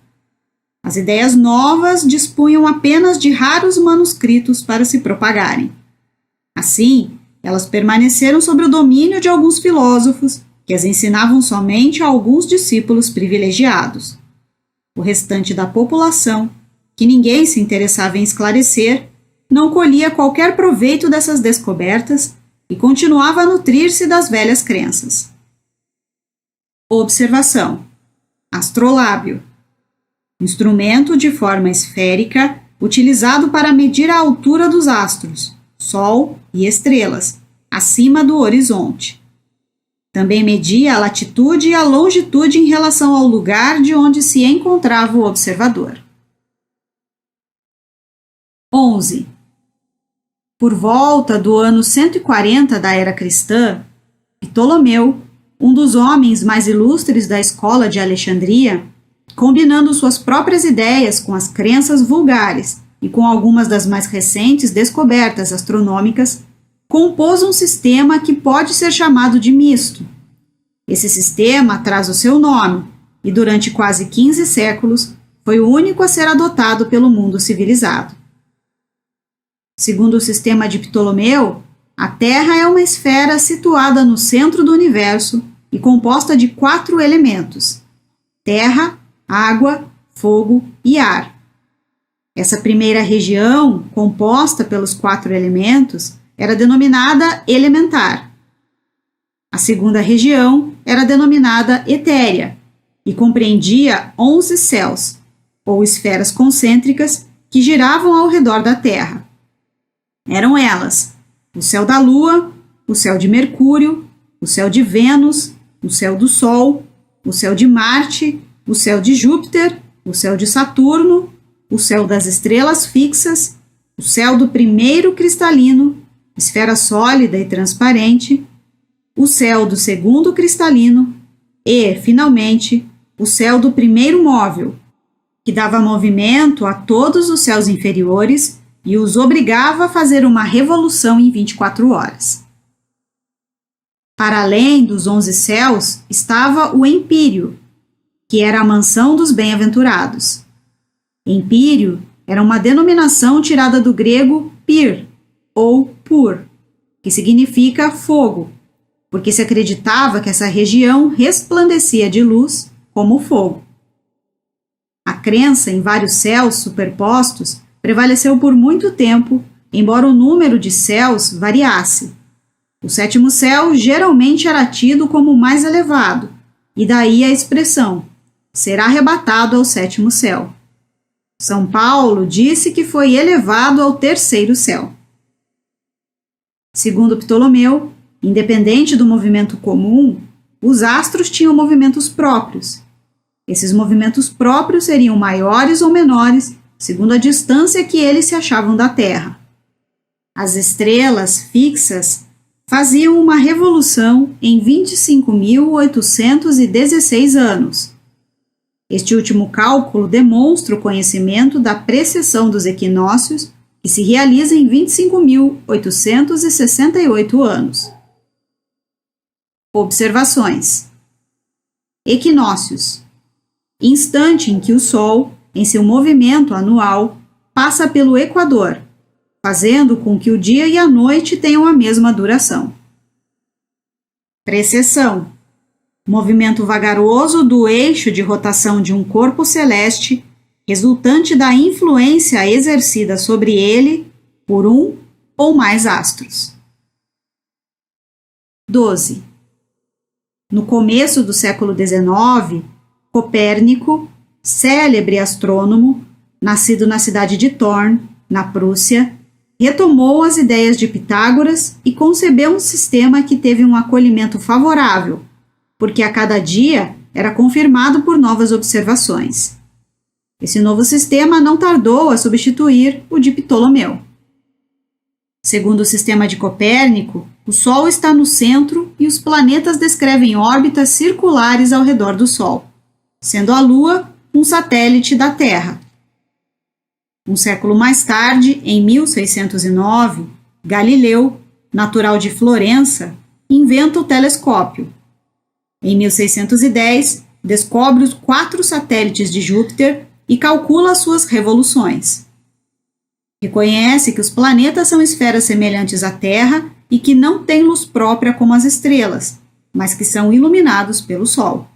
As ideias novas dispunham apenas de raros manuscritos para se propagarem. Assim, elas permaneceram sob o domínio de alguns filósofos, que as ensinavam somente a alguns discípulos privilegiados. O restante da população, que ninguém se interessava em esclarecer, não colhia qualquer proveito dessas descobertas e continuava a nutrir-se das velhas crenças. Observação: astrolábio. Instrumento de forma esférica utilizado para medir a altura dos astros, Sol e estrelas, acima do horizonte. Também media a latitude e a longitude em relação ao lugar de onde se encontrava o observador. 11. Por volta do ano 140 da era cristã, Ptolomeu, um dos homens mais ilustres da escola de Alexandria, combinando suas próprias ideias com as crenças vulgares e com algumas das mais recentes descobertas astronômicas, compôs um sistema que pode ser chamado de misto. Esse sistema traz o seu nome e, durante quase 15 séculos, foi o único a ser adotado pelo mundo civilizado. Segundo o sistema de Ptolomeu, a Terra é uma esfera situada no centro do universo e composta de 4 elementos: terra, água, fogo e ar. Essa primeira região, composta pelos 4 elementos, era denominada elementar. A segunda região era denominada etérea e compreendia 11 céus, ou esferas concêntricas, que giravam ao redor da Terra. Eram elas o céu da Lua, o céu de Mercúrio, o céu de Vênus, o céu do Sol, o céu de Marte, o céu de Júpiter, o céu de Saturno, o céu das estrelas fixas, o céu do primeiro cristalino, esfera sólida e transparente, o céu do segundo cristalino e, finalmente, o céu do primeiro móvel, que dava movimento a todos os céus inferiores e os obrigava a fazer uma revolução em 24 horas. Para além dos 11 céus estava o Empírio, que era a mansão dos bem-aventurados. Empírio era uma denominação tirada do grego pyr, ou pur, que significa fogo, porque se acreditava que essa região resplandecia de luz como o fogo. A crença em vários céus superpostos prevaleceu por muito tempo, embora o número de céus variasse. O 7º céu geralmente era tido como o mais elevado, e daí a expressão: será arrebatado ao 7º céu. São Paulo disse que foi elevado ao 3º céu. Segundo Ptolomeu, independente do movimento comum, os astros tinham movimentos próprios. Esses movimentos próprios seriam maiores ou menores, segundo a distância que eles se achavam da Terra. As estrelas fixas faziam uma revolução em 25.816 anos. Este último cálculo demonstra o conhecimento da precessão dos equinócios, que se realiza em 25.868 anos. Observações: equinócios: instante em que o Sol, em seu movimento anual, passa pelo Equador, fazendo com que o dia e a noite tenham a mesma duração. Precessão: movimento vagaroso do eixo de rotação de um corpo celeste, resultante da influência exercida sobre ele por um ou mais astros. 12. No começo do século XIX, Copérnico, célebre astrônomo, nascido na cidade de Thorn, na Prússia, retomou as ideias de Pitágoras e concebeu um sistema que teve um acolhimento favorável, porque a cada dia era confirmado por novas observações. Esse novo sistema não tardou a substituir o de Ptolomeu. Segundo o sistema de Copérnico, o Sol está no centro e os planetas descrevem órbitas circulares ao redor do Sol, sendo a Lua um satélite da Terra. Um século mais tarde, em 1609, Galileu, natural de Florença, inventa o telescópio. Em 1610, descobre os 4 satélites de Júpiter e calcula suas revoluções. Reconhece que os planetas são esferas semelhantes à Terra e que não têm luz própria como as estrelas, mas que são iluminados pelo Sol.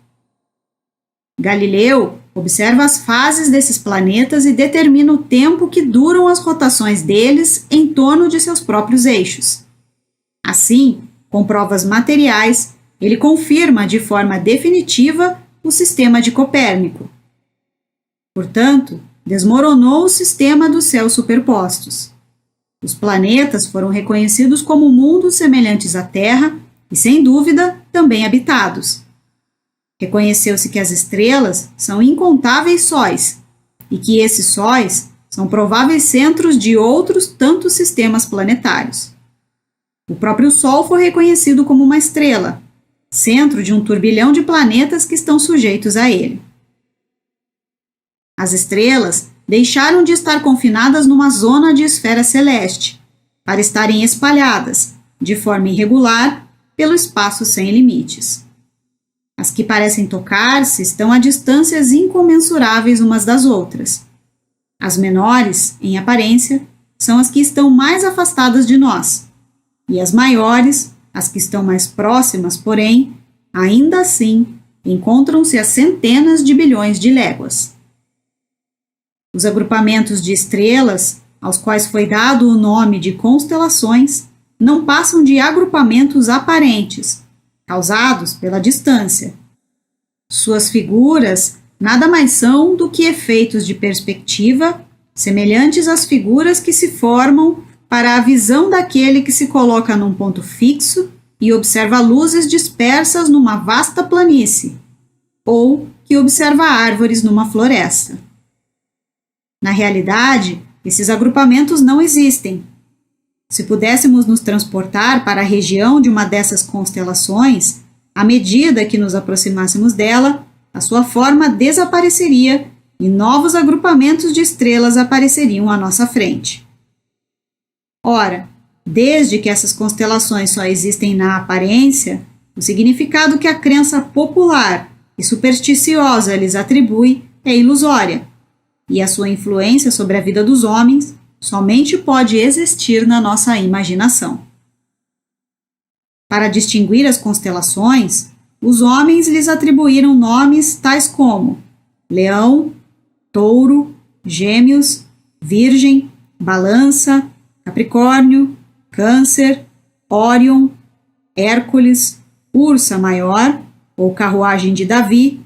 Galileu observa as fases desses planetas e determina o tempo que duram as rotações deles em torno de seus próprios eixos. Assim, com provas materiais, ele confirma de forma definitiva o sistema de Copérnico. Portanto, desmoronou o sistema dos céus superpostos. Os planetas foram reconhecidos como mundos semelhantes à Terra e, sem dúvida, também habitados. Reconheceu-se que as estrelas são incontáveis sóis e que esses sóis são prováveis centros de outros tantos sistemas planetários. O próprio Sol foi reconhecido como uma estrela, centro de um turbilhão de planetas que estão sujeitos a ele. As estrelas deixaram de estar confinadas numa zona de esfera celeste, para estarem espalhadas, de forma irregular, pelo espaço sem limites. As que parecem tocar-se estão a distâncias incomensuráveis umas das outras. As menores, em aparência, são as que estão mais afastadas de nós, e as maiores, as que estão mais próximas, porém, ainda assim, encontram-se a centenas de bilhões de léguas. Os agrupamentos de estrelas, aos quais foi dado o nome de constelações, não passam de agrupamentos aparentes, causados pela distância. Suas figuras nada mais são do que efeitos de perspectiva, semelhantes às figuras que se formam para a visão daquele que se coloca num ponto fixo e observa luzes dispersas numa vasta planície, ou que observa árvores numa floresta. Na realidade, esses agrupamentos não existem. Se pudéssemos nos transportar para a região de uma dessas constelações, à medida que nos aproximássemos dela, a sua forma desapareceria e novos agrupamentos de estrelas apareceriam à nossa frente. Ora, desde que essas constelações só existem na aparência, o significado que a crença popular e supersticiosa lhes atribui é ilusória, e a sua influência sobre a vida dos homens somente pode existir na nossa imaginação. Para distinguir as constelações, os homens lhes atribuíram nomes tais como Leão, Touro, Gêmeos, Virgem, Balança, Capricórnio, Câncer, Órion, Hércules, Ursa Maior, ou Carruagem de Davi,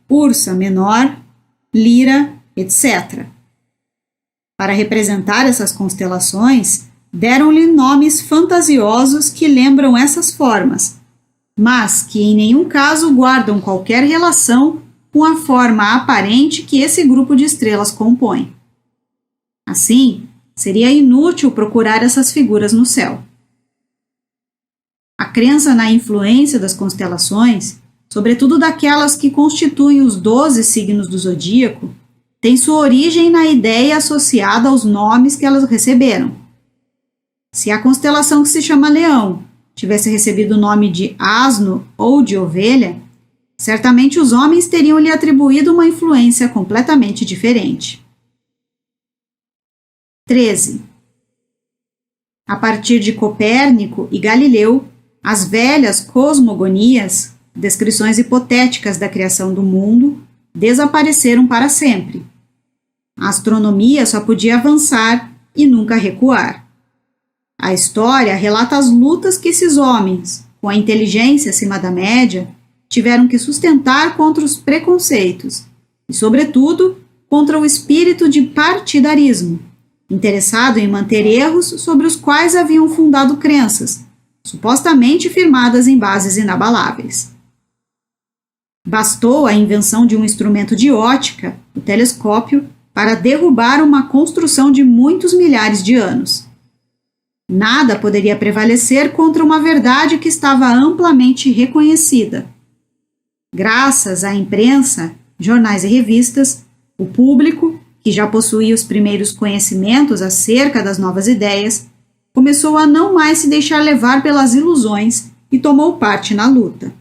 Ursa Menor, Lira, etc. Para representar essas constelações, deram-lhe nomes fantasiosos que lembram essas formas, mas que em nenhum caso guardam qualquer relação com a forma aparente que esse grupo de estrelas compõe. Assim, seria inútil procurar essas figuras no céu. A crença na influência das constelações, sobretudo daquelas que constituem os 12 signos do zodíaco, tem sua origem na ideia associada aos nomes que elas receberam. Se a constelação que se chama Leão tivesse recebido o nome de asno ou de ovelha, certamente os homens teriam lhe atribuído uma influência completamente diferente. 13. A partir de Copérnico e Galileu, as velhas cosmogonias, descrições hipotéticas da criação do mundo, desapareceram para sempre. A astronomia só podia avançar e nunca recuar. A história relata as lutas que esses homens, com a inteligência acima da média, tiveram que sustentar contra os preconceitos e, sobretudo, contra o espírito de partidarismo, interessado em manter erros sobre os quais haviam fundado crenças, supostamente firmadas em bases inabaláveis. Bastou a invenção de um instrumento de ótica, o telescópio, para derrubar uma construção de muitos milhares de anos. Nada poderia prevalecer contra uma verdade que estava amplamente reconhecida. Graças à imprensa, jornais e revistas, o público, que já possuía os primeiros conhecimentos acerca das novas ideias, começou a não mais se deixar levar pelas ilusões e tomou parte na luta.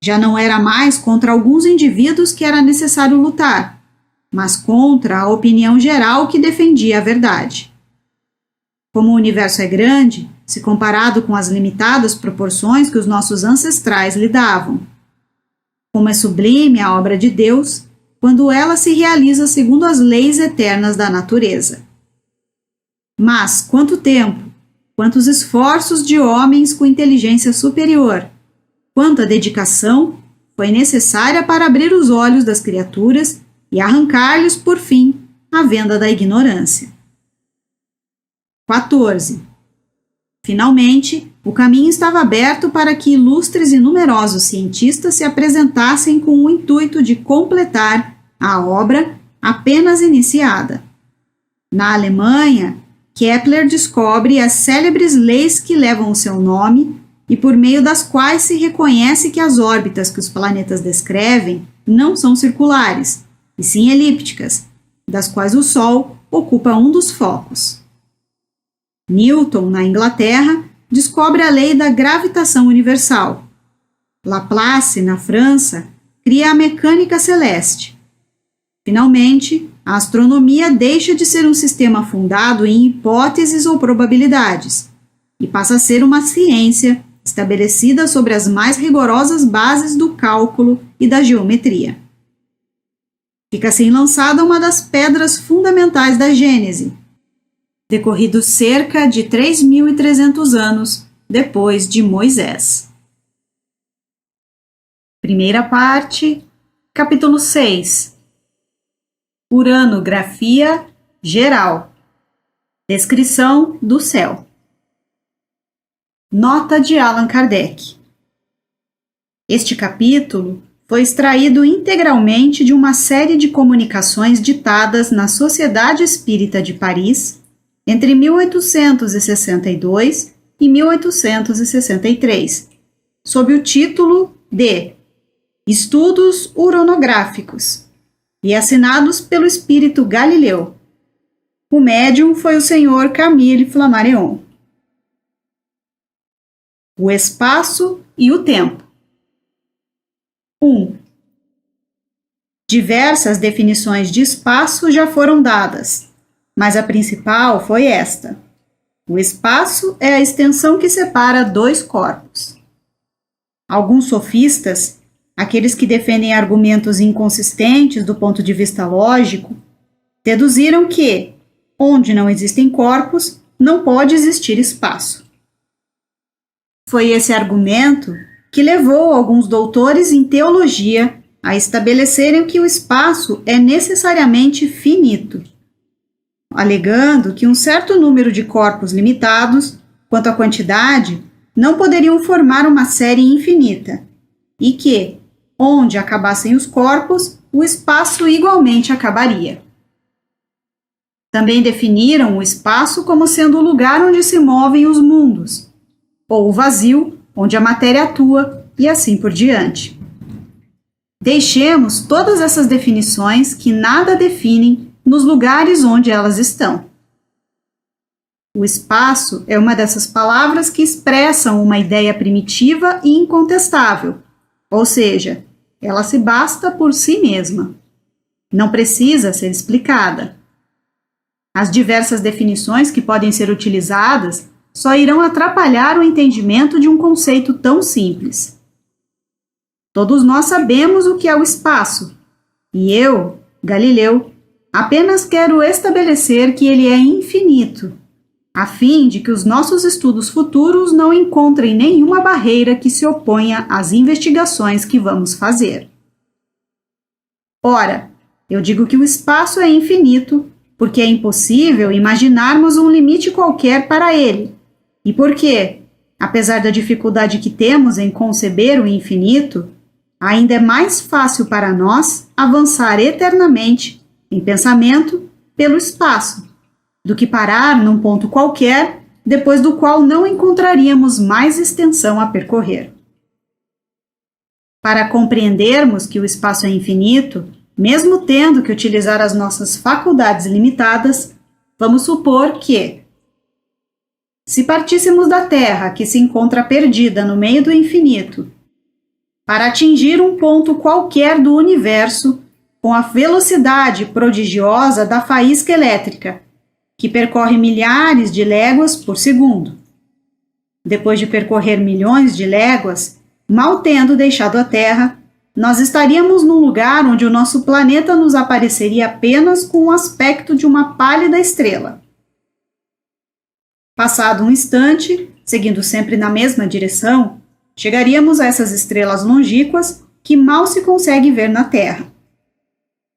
Já não era mais contra alguns indivíduos que era necessário lutar, mas contra a opinião geral que defendia a verdade. Como o universo é grande, se comparado com as limitadas proporções que os nossos ancestrais lhe davam. Como é sublime a obra de Deus, quando ela se realiza segundo as leis eternas da natureza. Mas quanto tempo, quantos esforços de homens com inteligência superior, quanta dedicação foi necessária para abrir os olhos das criaturas e arrancar-lhes, por fim, a venda da ignorância. 14. Finalmente, o caminho estava aberto para que ilustres e numerosos cientistas se apresentassem com o intuito de completar a obra apenas iniciada. Na Alemanha, Kepler descobre as célebres leis que levam o seu nome e por meio das quais se reconhece que as órbitas que os planetas descrevem não são circulares, e sim elípticas, das quais o Sol ocupa um dos focos. Newton, na Inglaterra, descobre a lei da gravitação universal. Laplace, na França, cria a mecânica celeste. Finalmente, a astronomia deixa de ser um sistema fundado em hipóteses ou probabilidades e passa a ser uma ciência estabelecida sobre as mais rigorosas bases do cálculo e da geometria. Fica assim lançada uma das pedras fundamentais da Gênese, decorridos cerca de 3.300 anos depois de Moisés. Primeira parte, capítulo 6. Uranografia geral. Descrição do céu. Nota de Allan Kardec. Este capítulo foi extraído integralmente de uma série de comunicações ditadas na Sociedade Espírita de Paris entre 1862 e 1863, sob o título de Estudos Uranográficos, e assinados pelo espírito Galileu. O médium foi o senhor Camille Flammarion. O espaço e o tempo. 1. Diversas definições de espaço já foram dadas, mas a principal foi esta. O espaço é a extensão que separa dois corpos. Alguns sofistas, aqueles que defendem argumentos inconsistentes do ponto de vista lógico, deduziram que, onde não existem corpos, não pode existir espaço. Foi esse argumento que levou alguns doutores em teologia a estabelecerem que o espaço é necessariamente finito, alegando que um certo número de corpos limitados, quanto à quantidade, não poderiam formar uma série infinita, e que, onde acabassem os corpos, o espaço igualmente acabaria. Também definiram o espaço como sendo o lugar onde se movem os mundos, ou o vazio, onde a matéria atua, e assim por diante. Deixemos todas essas definições que nada definem nos lugares onde elas estão. O espaço é uma dessas palavras que expressam uma ideia primitiva e incontestável, ou seja, ela se basta por si mesma. Não precisa ser explicada. As diversas definições que podem ser utilizadas só irão atrapalhar o entendimento de um conceito tão simples. Todos nós sabemos o que é o espaço, e eu, Galileu, apenas quero estabelecer que ele é infinito, a fim de que os nossos estudos futuros não encontrem nenhuma barreira que se oponha às investigações que vamos fazer. Ora, eu digo que o espaço é infinito porque é impossível imaginarmos um limite qualquer para ele, e porque, apesar da dificuldade que temos em conceber o infinito, ainda é mais fácil para nós avançar eternamente, em pensamento, pelo espaço, do que parar num ponto qualquer, depois do qual não encontraríamos mais extensão a percorrer. Para compreendermos que o espaço é infinito, mesmo tendo que utilizar as nossas faculdades limitadas, vamos supor que, se partíssemos da Terra, que se encontra perdida no meio do infinito, para atingir um ponto qualquer do universo, com a velocidade prodigiosa da faísca elétrica, que percorre milhares de léguas por segundo. Depois de percorrer milhões de léguas, mal tendo deixado a Terra, nós estaríamos num lugar onde o nosso planeta nos apareceria apenas com o aspecto de uma pálida estrela. Passado um instante, seguindo sempre na mesma direção, chegaríamos a essas estrelas longínquas que mal se consegue ver na Terra.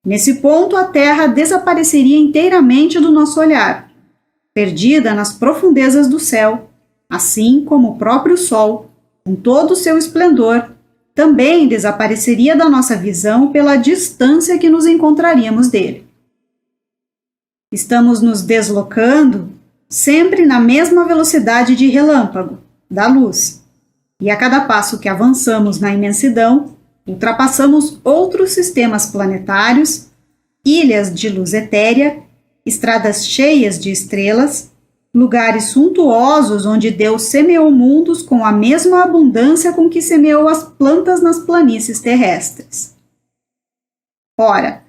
Nesse ponto, a Terra desapareceria inteiramente do nosso olhar, perdida nas profundezas do céu, assim como o próprio Sol, com todo o seu esplendor, também desapareceria da nossa visão pela distância que nos encontraríamos dele. Estamos nos deslocando sempre na mesma velocidade de relâmpago, da luz, e a cada passo que avançamos na imensidão, ultrapassamos outros sistemas planetários, ilhas de luz etérea, estradas cheias de estrelas, lugares suntuosos onde Deus semeou mundos com a mesma abundância com que semeou as plantas nas planícies terrestres. Ora,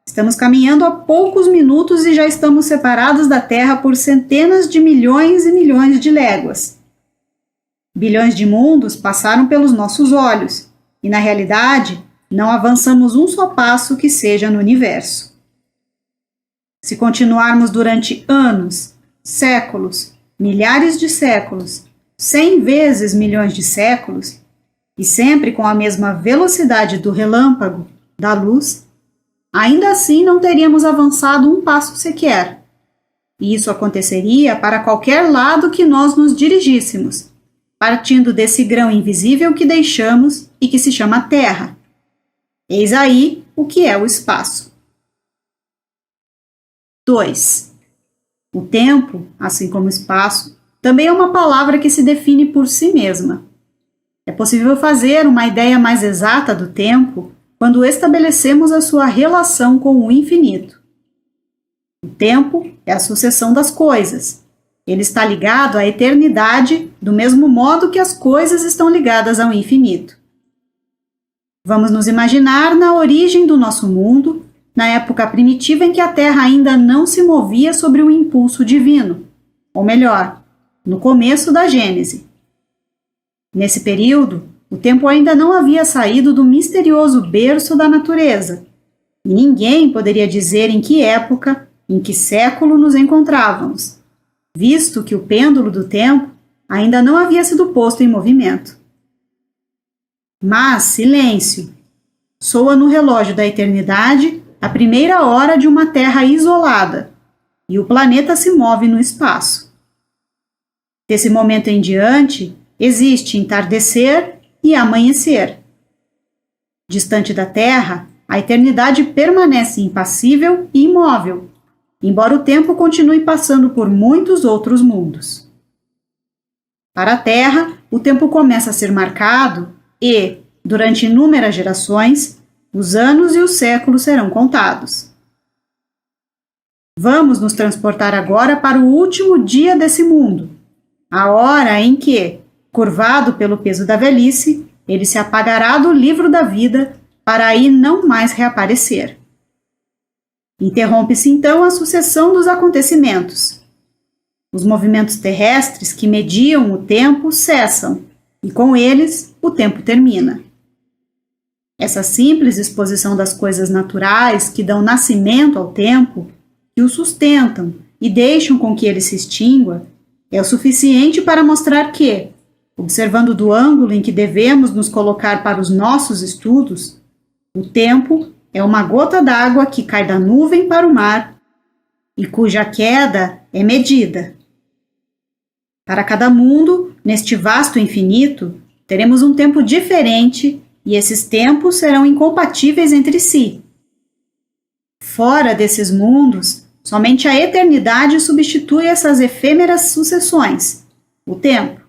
estamos caminhando há poucos minutos e já estamos separados da Terra por centenas de milhões e milhões de léguas. Bilhões de mundos passaram pelos nossos olhos, e na realidade não avançamos um só passo que seja no universo. Se continuarmos durante anos, séculos, milhares de séculos, 100 vezes milhões de séculos, e sempre com a mesma velocidade do relâmpago, da luz, ainda assim não teríamos avançado um passo sequer. E isso aconteceria para qualquer lado que nós nos dirigíssemos, partindo desse grão invisível que deixamos e que se chama Terra. Eis aí o que é o espaço. 2. O tempo, assim como o espaço, também é uma palavra que se define por si mesma. É possível fazer uma ideia mais exata do tempo quando estabelecemos a sua relação com o infinito. O tempo é a sucessão das coisas. Ele está ligado à eternidade do mesmo modo que as coisas estão ligadas ao infinito. Vamos nos imaginar na origem do nosso mundo, na época primitiva em que a Terra ainda não se movia sobre o impulso divino, ou melhor, no começo da Gênese. Nesse período, o tempo ainda não havia saído do misterioso berço da natureza, e ninguém poderia dizer em que época, em que século nos encontrávamos, visto que o pêndulo do tempo ainda não havia sido posto em movimento. Mas silêncio! Soa no relógio da eternidade a primeira hora de uma Terra isolada, e o planeta se move no espaço. Desse momento em diante, existe entardecer e amanhecer. Distante da Terra, a eternidade permanece impassível e imóvel, embora o tempo continue passando por muitos outros mundos. Para a Terra, o tempo começa a ser marcado e, durante inúmeras gerações, os anos e os séculos serão contados. Vamos nos transportar agora para o último dia desse mundo, a hora em que, curvado pelo peso da velhice, ele se apagará do livro da vida para aí não mais reaparecer. Interrompe-se então a sucessão dos acontecimentos. Os movimentos terrestres que mediam o tempo cessam, e com eles o tempo termina. Essa simples exposição das coisas naturais que dão nascimento ao tempo, que o sustentam e deixam com que ele se extingua, é o suficiente para mostrar que, observando do ângulo em que devemos nos colocar para os nossos estudos, o tempo é uma gota d'água que cai da nuvem para o mar e cuja queda é medida. Para cada mundo, neste vasto infinito, teremos um tempo diferente e esses tempos serão incompatíveis entre si. Fora desses mundos, somente a eternidade substitui essas efêmeras sucessões, o tempo.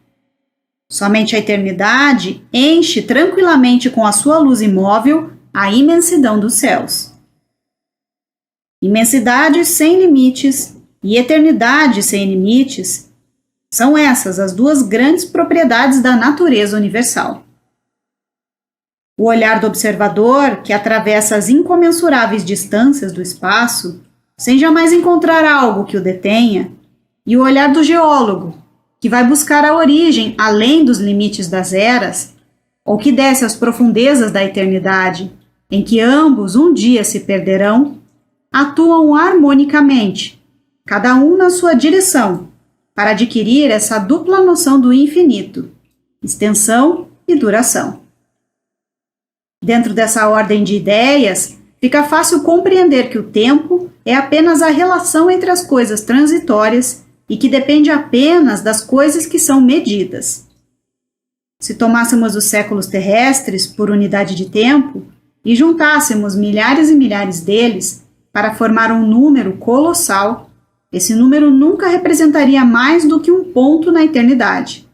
Somente a eternidade enche tranquilamente com a sua luz imóvel a imensidão dos céus. Imensidade sem limites e eternidade sem limites são essas as duas grandes propriedades da natureza universal. O olhar do observador, que atravessa as incomensuráveis distâncias do espaço, sem jamais encontrar algo que o detenha, e o olhar do geólogo, que vai buscar a origem além dos limites das eras, ou que desce às profundezas da eternidade, em que ambos um dia se perderão, atuam harmonicamente, cada um na sua direção, para adquirir essa dupla noção do infinito, extensão e duração. Dentro dessa ordem de ideias, fica fácil compreender que o tempo é apenas a relação entre as coisas transitórias e que depende apenas das coisas que são medidas. Se tomássemos os séculos terrestres por unidade de tempo e juntássemos milhares e milhares deles para formar um número colossal, esse número nunca representaria mais do que um ponto na eternidade.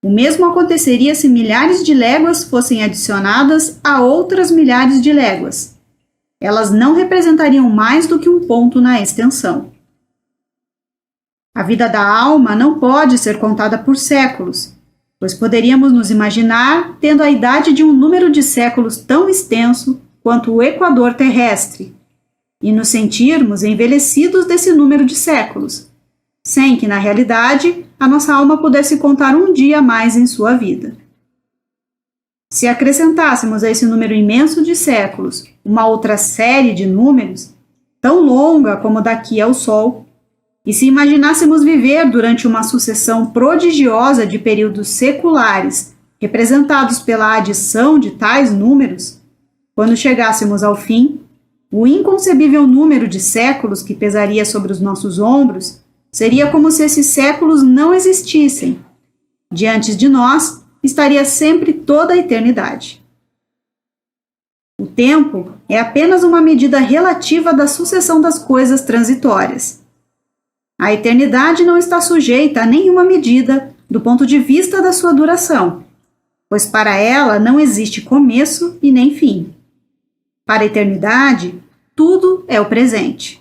O mesmo aconteceria se milhares de léguas fossem adicionadas a outras milhares de léguas. Elas não representariam mais do que um ponto na extensão. A vida da alma não pode ser contada por séculos, pois poderíamos nos imaginar tendo a idade de um número de séculos tão extenso quanto o equador terrestre, e nos sentirmos envelhecidos desse número de séculos, sem que, na realidade, a nossa alma pudesse contar um dia a mais em sua vida. Se acrescentássemos a esse número imenso de séculos uma outra série de números, tão longa como daqui ao Sol, e se imaginássemos viver durante uma sucessão prodigiosa de períodos seculares, representados pela adição de tais números, quando chegássemos ao fim, o inconcebível número de séculos que pesaria sobre os nossos ombros seria como se esses séculos não existissem. Diante de nós estaria sempre toda a eternidade. O tempo é apenas uma medida relativa da sucessão das coisas transitórias. A eternidade não está sujeita a nenhuma medida do ponto de vista da sua duração, pois para ela não existe começo e nem fim. Para a eternidade, tudo é o presente.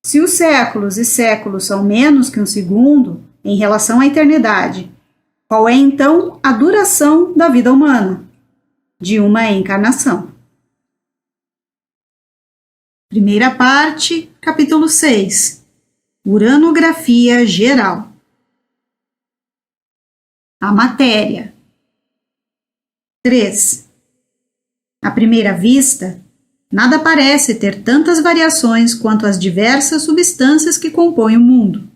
Se os séculos e séculos são menos que um segundo em relação à eternidade, qual é então a duração da vida humana? De uma encarnação. Primeira parte, capítulo 6. Uranografia geral. A matéria. 3. À primeira vista, nada parece ter tantas variações quanto as diversas substâncias que compõem o mundo.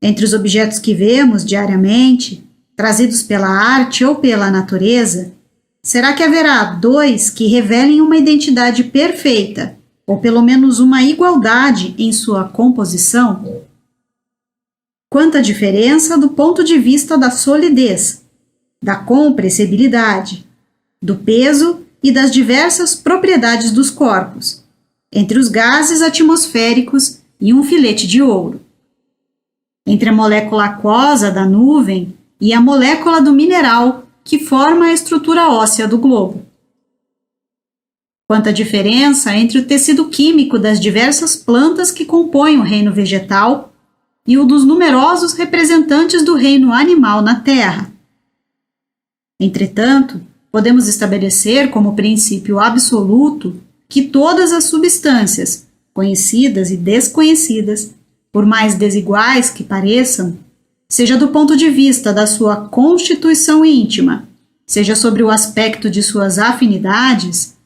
Entre os objetos que vemos diariamente, trazidos pela arte ou pela natureza, será que haverá dois que revelem uma identidade perfeita, ou pelo menos uma igualdade em sua composição? Quanta diferença do ponto de vista da solidez, da compressibilidade, do peso e das diversas propriedades dos corpos, entre os gases atmosféricos e um filete de ouro, entre a molécula aquosa da nuvem e a molécula do mineral que forma a estrutura óssea do globo. Quanta diferença entre o tecido químico das diversas plantas que compõem o reino vegetal e o dos numerosos representantes do reino animal na Terra. Entretanto, podemos estabelecer como princípio absoluto que todas as substâncias, conhecidas e desconhecidas, por mais desiguais que pareçam, seja do ponto de vista da sua constituição íntima, seja sobre o aspecto de suas afinidades,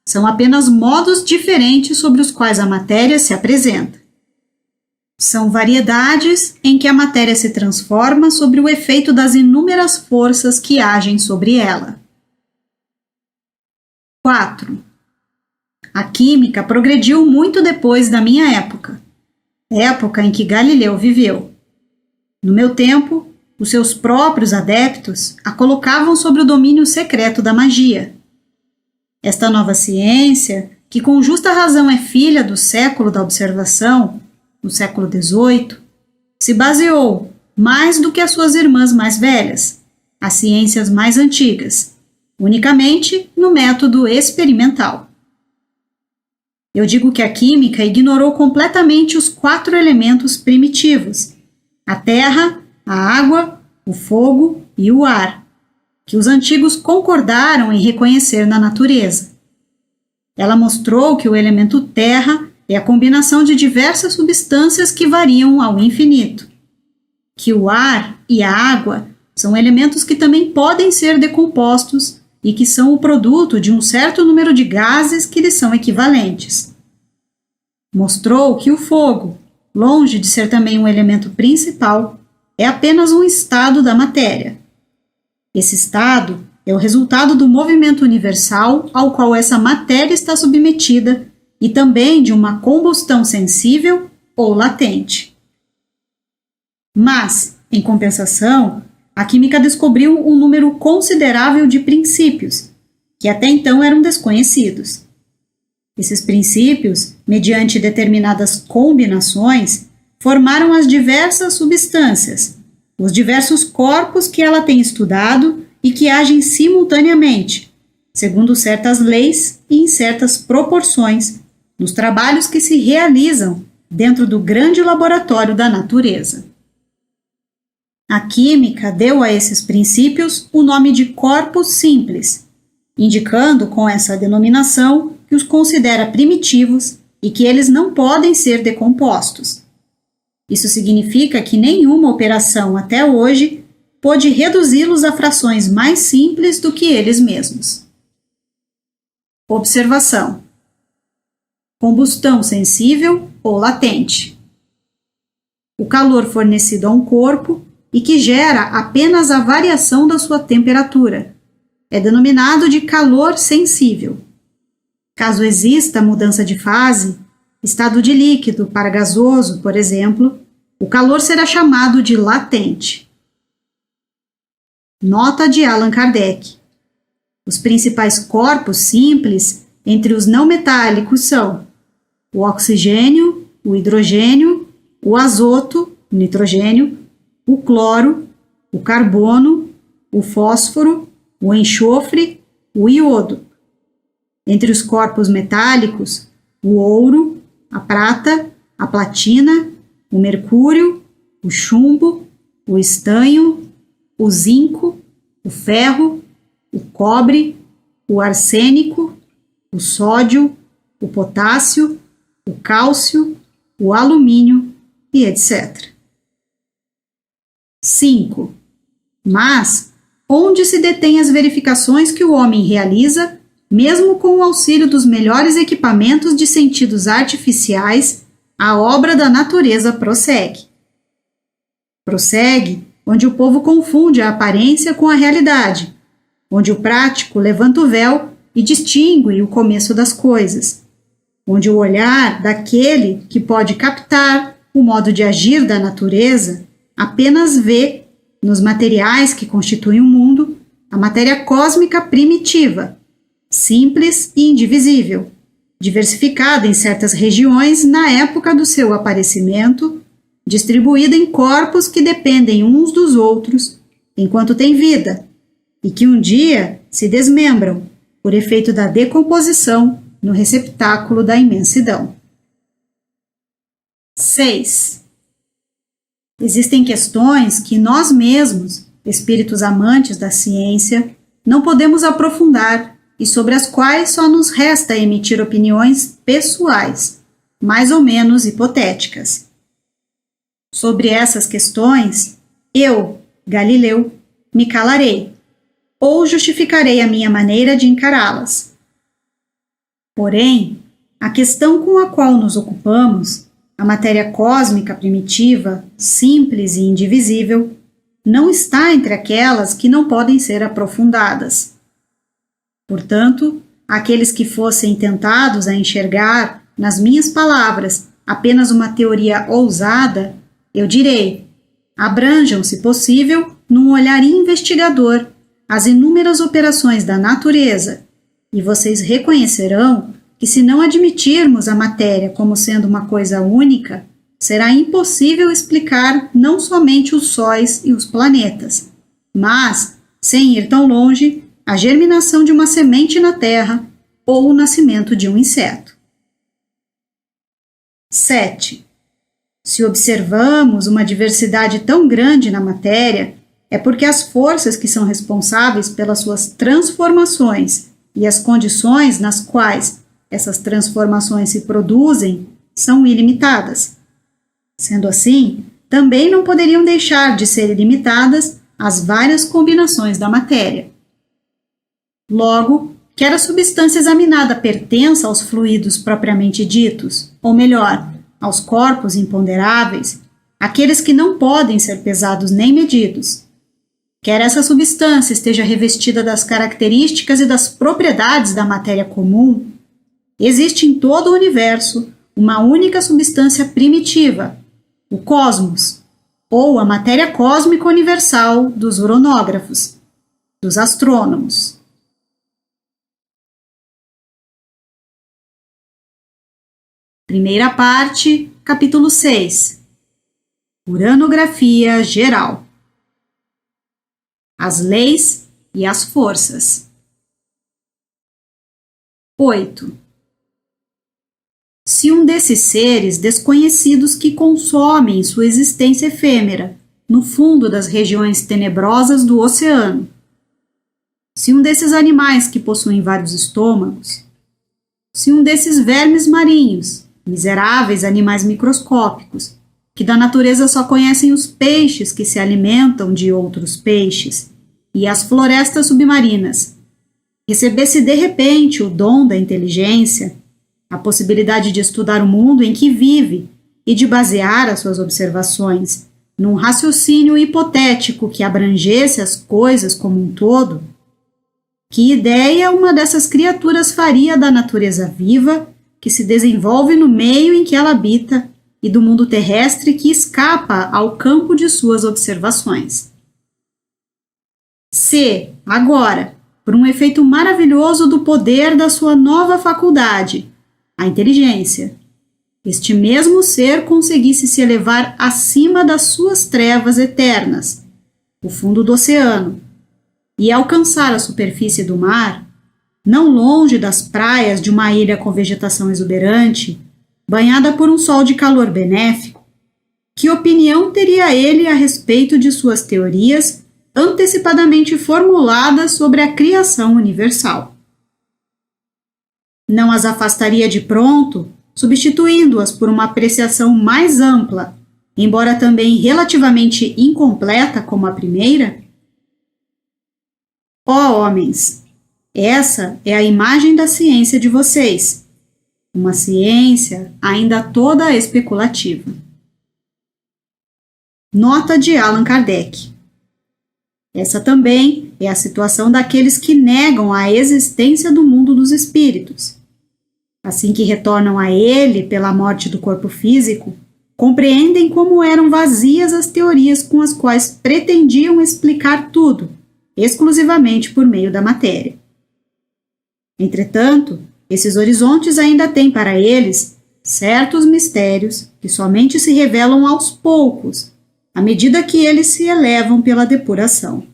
são apenas modos diferentes sobre os quais a matéria se apresenta. São variedades em que a matéria se transforma sobre o efeito das inúmeras forças que agem sobre ela. 4. A química progrediu muito depois da minha época em que Galileu viveu. No meu tempo, os seus próprios adeptos a colocavam sobre o domínio secreto da magia. Esta nova ciência, que com justa razão é filha do século da observação, no século XVIII, se baseou, mais do que as suas irmãs mais velhas, as ciências mais antigas, unicamente no método experimental. Eu digo que a química ignorou completamente os 4 elementos primitivos, a terra, a água, o fogo e o ar, que os antigos concordaram em reconhecer na natureza. Ela mostrou que o elemento terra é a combinação de diversas substâncias que variam ao infinito, que o ar e a água são elementos que também podem ser decompostos e que são o produto de um certo número de gases que lhes são equivalentes. Mostrou que o fogo, longe de ser também um elemento principal, é apenas um estado da matéria. Esse estado é o resultado do movimento universal ao qual essa matéria está submetida e também de uma combustão sensível ou latente. Mas, em compensação, a química descobriu um número considerável de princípios, que até então eram desconhecidos. Esses princípios, mediante determinadas combinações, formaram as diversas substâncias, os diversos corpos que ela tem estudado e que agem simultaneamente, segundo certas leis e em certas proporções, nos trabalhos que se realizam dentro do grande laboratório da natureza. A química deu a esses princípios o nome de corpos simples, indicando com essa denominação que os considera primitivos e que eles não podem ser decompostos. Isso significa que nenhuma operação até hoje pôde reduzi-los a frações mais simples do que eles mesmos. Observação: combustão sensível ou latente. O calor fornecido a um corpo e que gera apenas a variação da sua temperatura é denominado de calor sensível. Caso exista mudança de fase, estado de líquido para gasoso, por exemplo, o calor será chamado de latente. Nota de Allan Kardec: os principais corpos simples entre os não metálicos são o oxigênio, o hidrogênio, o azoto, o nitrogênio, o cloro, o carbono, o fósforo, o enxofre, o iodo. Entre os corpos metálicos, o ouro, a prata, a platina, o mercúrio, o chumbo, o estanho, o zinco, o ferro, o cobre, o arsênico, o sódio, o potássio, o cálcio, o alumínio e etc. 5. Mas, onde se detêm as verificações que o homem realiza, mesmo com o auxílio dos melhores equipamentos de sentidos artificiais, a obra da natureza prossegue. Prossegue onde o povo confunde a aparência com a realidade, onde o prático levanta o véu e distingue o começo das coisas, onde o olhar daquele que pode captar o modo de agir da natureza apenas vê, nos materiais que constituem o mundo, a matéria cósmica primitiva, simples e indivisível, diversificada em certas regiões na época do seu aparecimento, distribuída em corpos que dependem uns dos outros enquanto têm vida e que um dia se desmembram por efeito da decomposição no receptáculo da imensidão. 6. Existem questões que nós mesmos, espíritos amantes da ciência, não podemos aprofundar e sobre as quais só nos resta emitir opiniões pessoais, mais ou menos hipotéticas. Sobre essas questões, eu, Galileu, me calarei, ou justificarei a minha maneira de encará-las. Porém, a questão com a qual nos ocupamos, a matéria cósmica primitiva, simples e indivisível, não está entre aquelas que não podem ser aprofundadas. Portanto, aqueles que fossem tentados a enxergar, nas minhas palavras, apenas uma teoria ousada, eu direi: abranjam, se possível, num olhar investigador, as inúmeras operações da natureza, e vocês reconhecerão que, se não admitirmos a matéria como sendo uma coisa única, será impossível explicar não somente os sóis e os planetas, mas, sem ir tão longe, a germinação de uma semente na Terra ou o nascimento de um inseto. 7. Se observamos uma diversidade tão grande na matéria, é porque as forças que são responsáveis pelas suas transformações e as condições nas quais essas transformações se produzem são ilimitadas. Sendo assim, também não poderiam deixar de ser ilimitadas as várias combinações da matéria. Logo, quer a substância examinada pertença aos fluidos propriamente ditos, ou melhor, aos corpos imponderáveis, aqueles que não podem ser pesados nem medidos, quer essa substância esteja revestida das características e das propriedades da matéria comum, existe em todo o universo uma única substância primitiva, o cosmos, ou a matéria cósmica universal dos uranógrafos, dos astrônomos. Primeira parte, capítulo 6. Uranografia geral. As leis e as forças. 8. Se um desses seres desconhecidos que consomem sua existência efêmera no fundo das regiões tenebrosas do oceano, se um desses animais que possuem vários estômagos, se um desses vermes marinhos, miseráveis animais microscópicos, que da natureza só conhecem os peixes que se alimentam de outros peixes, e as florestas submarinas, recebesse de repente o dom da inteligência, a possibilidade de estudar o mundo em que vive e de basear as suas observações num raciocínio hipotético que abrangesse as coisas como um todo, que ideia uma dessas criaturas faria da natureza viva que se desenvolve no meio em que ela habita e do mundo terrestre que escapa ao campo de suas observações? Se, agora, por um efeito maravilhoso do poder da sua nova faculdade, a inteligência, este mesmo ser conseguisse se elevar acima das suas trevas eternas, o fundo do oceano, e alcançar a superfície do mar, não longe das praias de uma ilha com vegetação exuberante, banhada por um sol de calor benéfico, que opinião teria ele a respeito de suas teorias antecipadamente formuladas sobre a criação universal? Não as afastaria de pronto, substituindo-as por uma apreciação mais ampla, embora também relativamente incompleta como a primeira? Ó homens, essa é a imagem da ciência de vocês, uma ciência ainda toda especulativa. Nota de Allan Kardec. Essa também é a situação daqueles que negam a existência do mundo dos espíritos. Assim que retornam a ele pela morte do corpo físico, compreendem como eram vazias as teorias com as quais pretendiam explicar tudo, exclusivamente por meio da matéria. Entretanto, esses horizontes ainda têm para eles certos mistérios que somente se revelam aos poucos, à medida que eles se elevam pela depuração.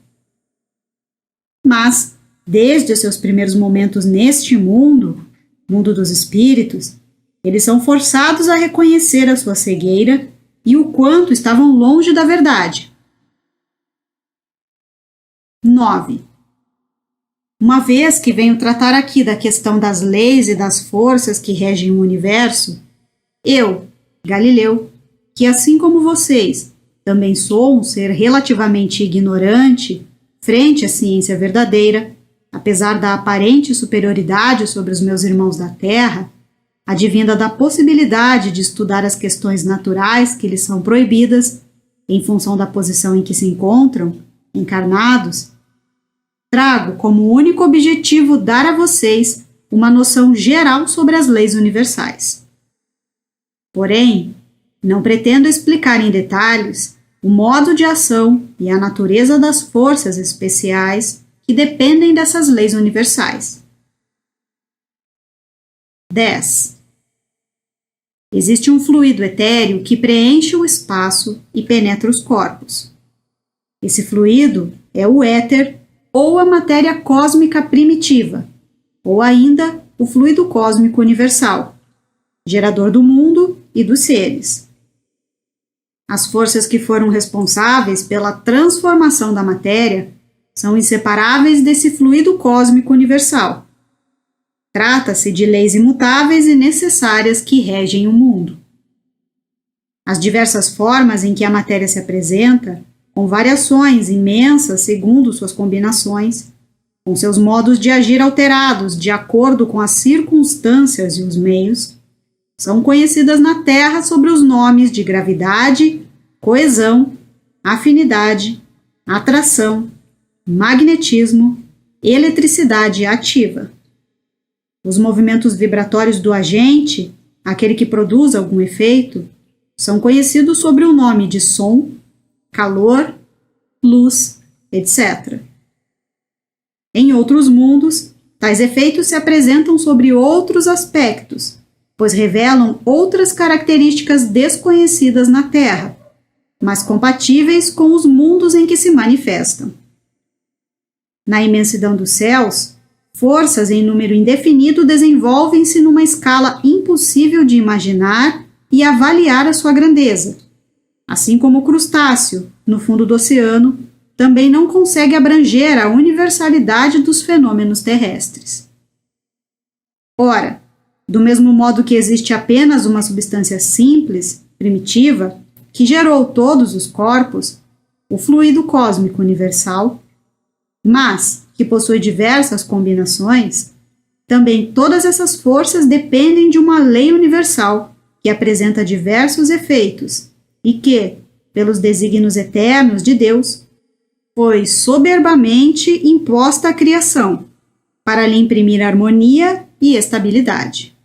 Mas, desde os seus primeiros momentos neste mundo, mundo dos espíritos, eles são forçados a reconhecer a sua cegueira e o quanto estavam longe da verdade. 9. Uma vez que venho tratar aqui da questão das leis e das forças que regem o universo, eu, Galileu, que assim como vocês, também sou um ser relativamente ignorante frente à ciência verdadeira, apesar da aparente superioridade sobre os meus irmãos da Terra, advinda da possibilidade de estudar as questões naturais que lhes são proibidas, em função da posição em que se encontram, encarnados, trago como único objetivo dar a vocês uma noção geral sobre as leis universais. Porém, não pretendo explicar em detalhes o modo de ação e a natureza das forças especiais que dependem dessas leis universais. 10. Existe um fluido etéreo que preenche o espaço e penetra os corpos. Esse fluido é o éter ou a matéria cósmica primitiva, ou ainda o fluido cósmico universal, gerador do mundo e dos seres. As forças que foram responsáveis pela transformação da matéria são inseparáveis desse fluido cósmico universal. Trata-se de leis imutáveis e necessárias que regem o mundo. As diversas formas em que a matéria se apresenta, com variações imensas segundo suas combinações, com seus modos de agir alterados de acordo com as circunstâncias e os meios, são conhecidas na Terra sob os nomes de gravidade, coesão, afinidade, atração, magnetismo, eletricidade ativa. Os movimentos vibratórios do agente, aquele que produz algum efeito, são conhecidos sob o nome de som, calor, luz, etc. Em outros mundos, tais efeitos se apresentam sobre outros aspectos, pois revelam outras características desconhecidas na Terra, mas compatíveis com os mundos em que se manifestam. Na imensidão dos céus, forças em número indefinido desenvolvem-se numa escala impossível de imaginar e avaliar a sua grandeza, assim como o crustáceo, no fundo do oceano, também não consegue abranger a universalidade dos fenômenos terrestres. Ora, do mesmo modo que existe apenas uma substância simples, primitiva, que gerou todos os corpos, o fluido cósmico universal, mas que possui diversas combinações, também todas essas forças dependem de uma lei universal que apresenta diversos efeitos e que, pelos desígnios eternos de Deus, foi soberbamente imposta à criação para lhe imprimir harmonia e estabilidade.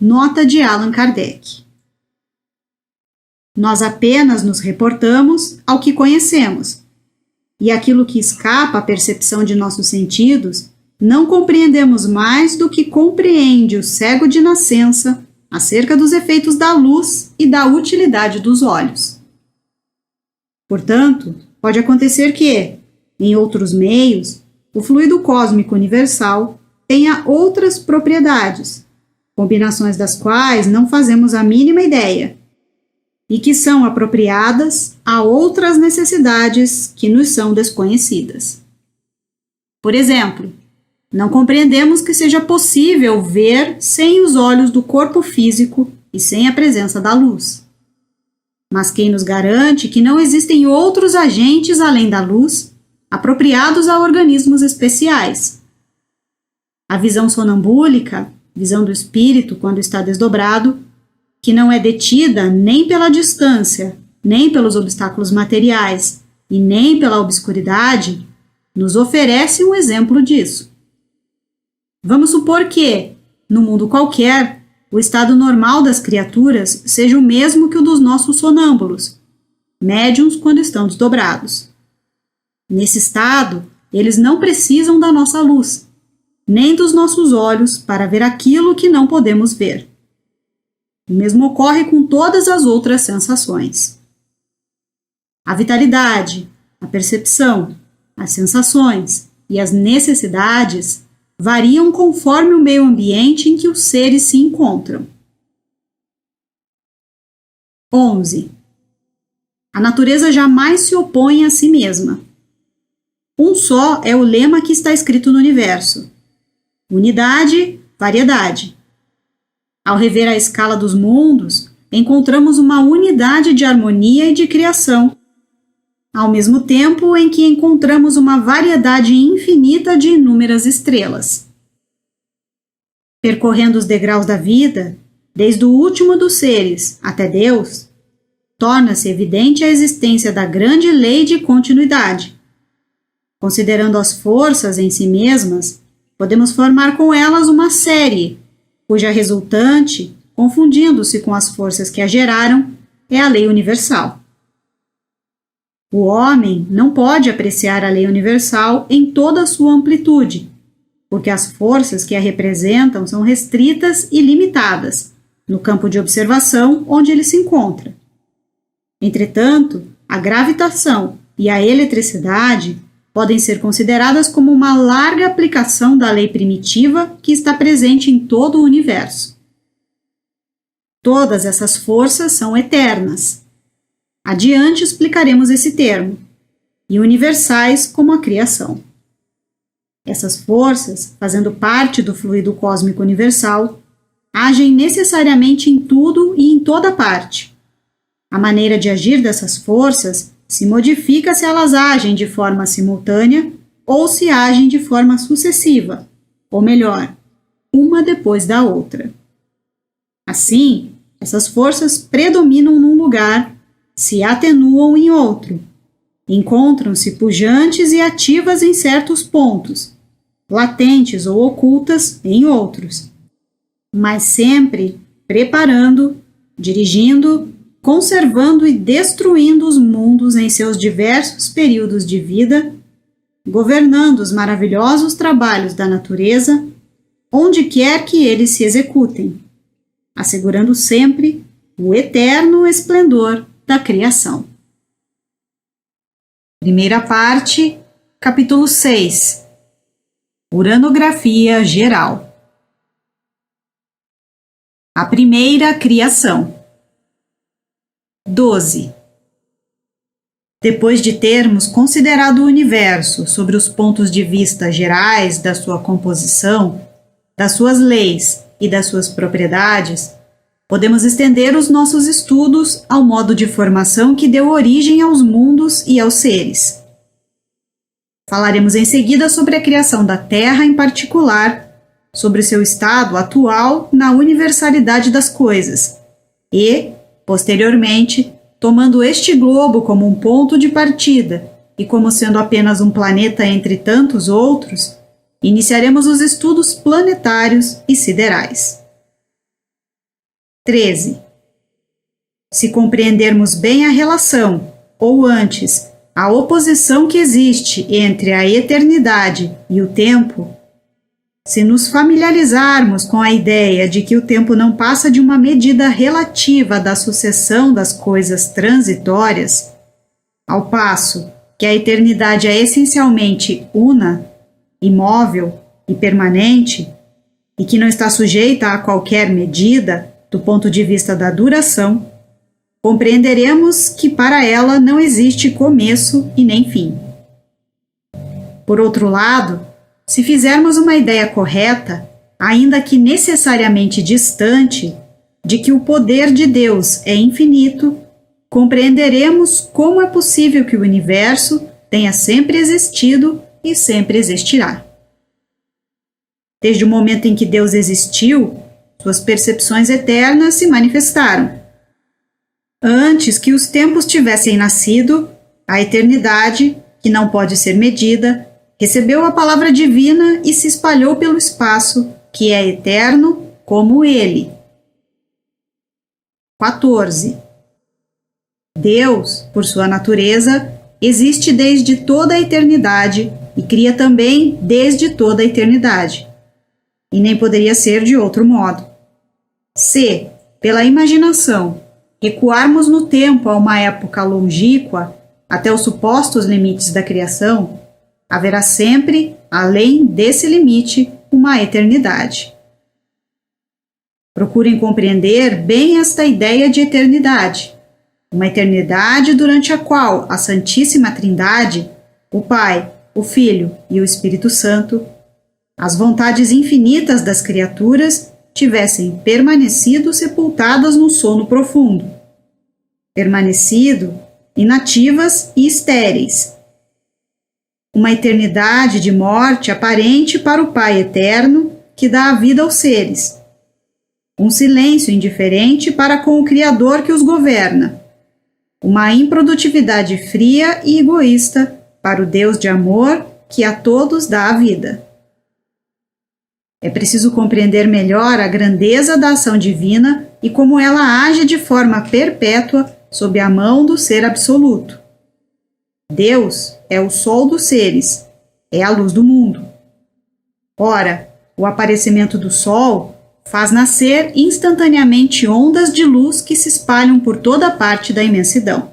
Nota de Allan Kardec. Nós apenas nos reportamos ao que conhecemos, e aquilo que escapa à percepção de nossos sentidos, não compreendemos mais do que compreende o cego de nascença acerca dos efeitos da luz e da utilidade dos olhos. Portanto, pode acontecer que, em outros meios, o fluido cósmico universal tenha outras propriedades, combinações das quais não fazemos a mínima ideia, e que são apropriadas a outras necessidades que nos são desconhecidas. Por exemplo, não compreendemos que seja possível ver sem os olhos do corpo físico e sem a presença da luz. Mas quem nos garante que não existem outros agentes além da luz, apropriados a organismos especiais? A visão sonambúlica, visão do espírito quando está desdobrado, que não é detida nem pela distância, nem pelos obstáculos materiais e nem pela obscuridade, nos oferece um exemplo disso. Vamos supor que, no mundo qualquer, o estado normal das criaturas seja o mesmo que o dos nossos sonâmbulos, médiuns quando estão desdobrados. Nesse estado, eles não precisam da nossa luz, nem dos nossos olhos para ver aquilo que não podemos ver. O mesmo ocorre com todas as outras sensações. A vitalidade, a percepção, as sensações e as necessidades variam conforme o meio ambiente em que os seres se encontram. 11. A natureza jamais se opõe a si mesma. Um só é o lema que está escrito no universo: unidade, variedade. Ao rever a escala dos mundos, encontramos uma unidade de harmonia e de criação, ao mesmo tempo em que encontramos uma variedade infinita de inúmeras estrelas. Percorrendo os degraus da vida, desde o último dos seres até Deus, torna-se evidente a existência da grande lei de continuidade. Considerando as forças em si mesmas, podemos formar com elas uma série, cuja resultante, confundindo-se com as forças que a geraram, é a lei universal. O homem não pode apreciar a lei universal em toda a sua amplitude, porque as forças que a representam são restritas e limitadas no campo de observação onde ele se encontra. Entretanto, a gravitação e a eletricidade podem ser consideradas como uma larga aplicação da lei primitiva que está presente em todo o universo. Todas essas forças são eternas. Adiante explicaremos esse termo, e universais como a criação. Essas forças, fazendo parte do fluido cósmico universal, agem necessariamente em tudo e em toda parte. A maneira de agir dessas forças se modifica se elas agem de forma simultânea ou se agem de forma sucessiva, ou melhor, uma depois da outra. Assim, essas forças predominam num lugar, se atenuam em outro, encontram-se pujantes e ativas em certos pontos, latentes ou ocultas em outros, mas sempre preparando, dirigindo, conservando e destruindo os mundos em seus diversos períodos de vida, governando os maravilhosos trabalhos da natureza, onde quer que eles se executem, assegurando sempre o eterno esplendor da criação. Primeira parte, capítulo 6. Uranografia geral. A primeira criação. 12. Depois de termos considerado o universo sobre os pontos de vista gerais da sua composição, das suas leis e das suas propriedades, podemos estender os nossos estudos ao modo de formação que deu origem aos mundos e aos seres. Falaremos em seguida sobre a criação da Terra em particular, sobre seu estado atual na universalidade das coisas e, posteriormente, tomando este globo como um ponto de partida e como sendo apenas um planeta entre tantos outros, iniciaremos os estudos planetários e siderais. 13. Se compreendermos bem a relação, ou antes, a oposição que existe entre a eternidade e o tempo, se nos familiarizarmos com a ideia de que o tempo não passa de uma medida relativa da sucessão das coisas transitórias, ao passo que a eternidade é essencialmente una, imóvel e permanente, e que não está sujeita a qualquer medida do ponto de vista da duração, compreenderemos que para ela não existe começo e nem fim. Por outro lado, se fizermos uma ideia correta, ainda que necessariamente distante, de que o poder de Deus é infinito, compreenderemos como é possível que o universo tenha sempre existido e sempre existirá. Desde o momento em que Deus existiu, suas percepções eternas se manifestaram. Antes que os tempos tivessem nascido, a eternidade, que não pode ser medida, recebeu a palavra divina e se espalhou pelo espaço, que é eterno como ele. 14. Deus, por sua natureza, existe desde toda a eternidade e cria também desde toda a eternidade. E nem poderia ser de outro modo. Se, pela imaginação, recuarmos no tempo a uma época longínqua, até os supostos limites da criação, haverá sempre, além desse limite, uma eternidade. Procurem compreender bem esta ideia de eternidade, uma eternidade durante a qual a Santíssima Trindade, o Pai, o Filho e o Espírito Santo, as vontades infinitas das criaturas tivessem permanecido sepultadas no sono profundo, permanecido inativas e estéreis. Uma eternidade de morte aparente para o Pai eterno que dá a vida aos seres. Um silêncio indiferente para com o Criador que os governa. Uma improdutividade fria e egoísta para o Deus de amor que a todos dá a vida. É preciso compreender melhor a grandeza da ação divina e como ela age de forma perpétua sob a mão do Ser Absoluto. Deus é o sol dos seres, é a luz do mundo. Ora, o aparecimento do sol faz nascer instantaneamente ondas de luz que se espalham por toda parte da imensidão.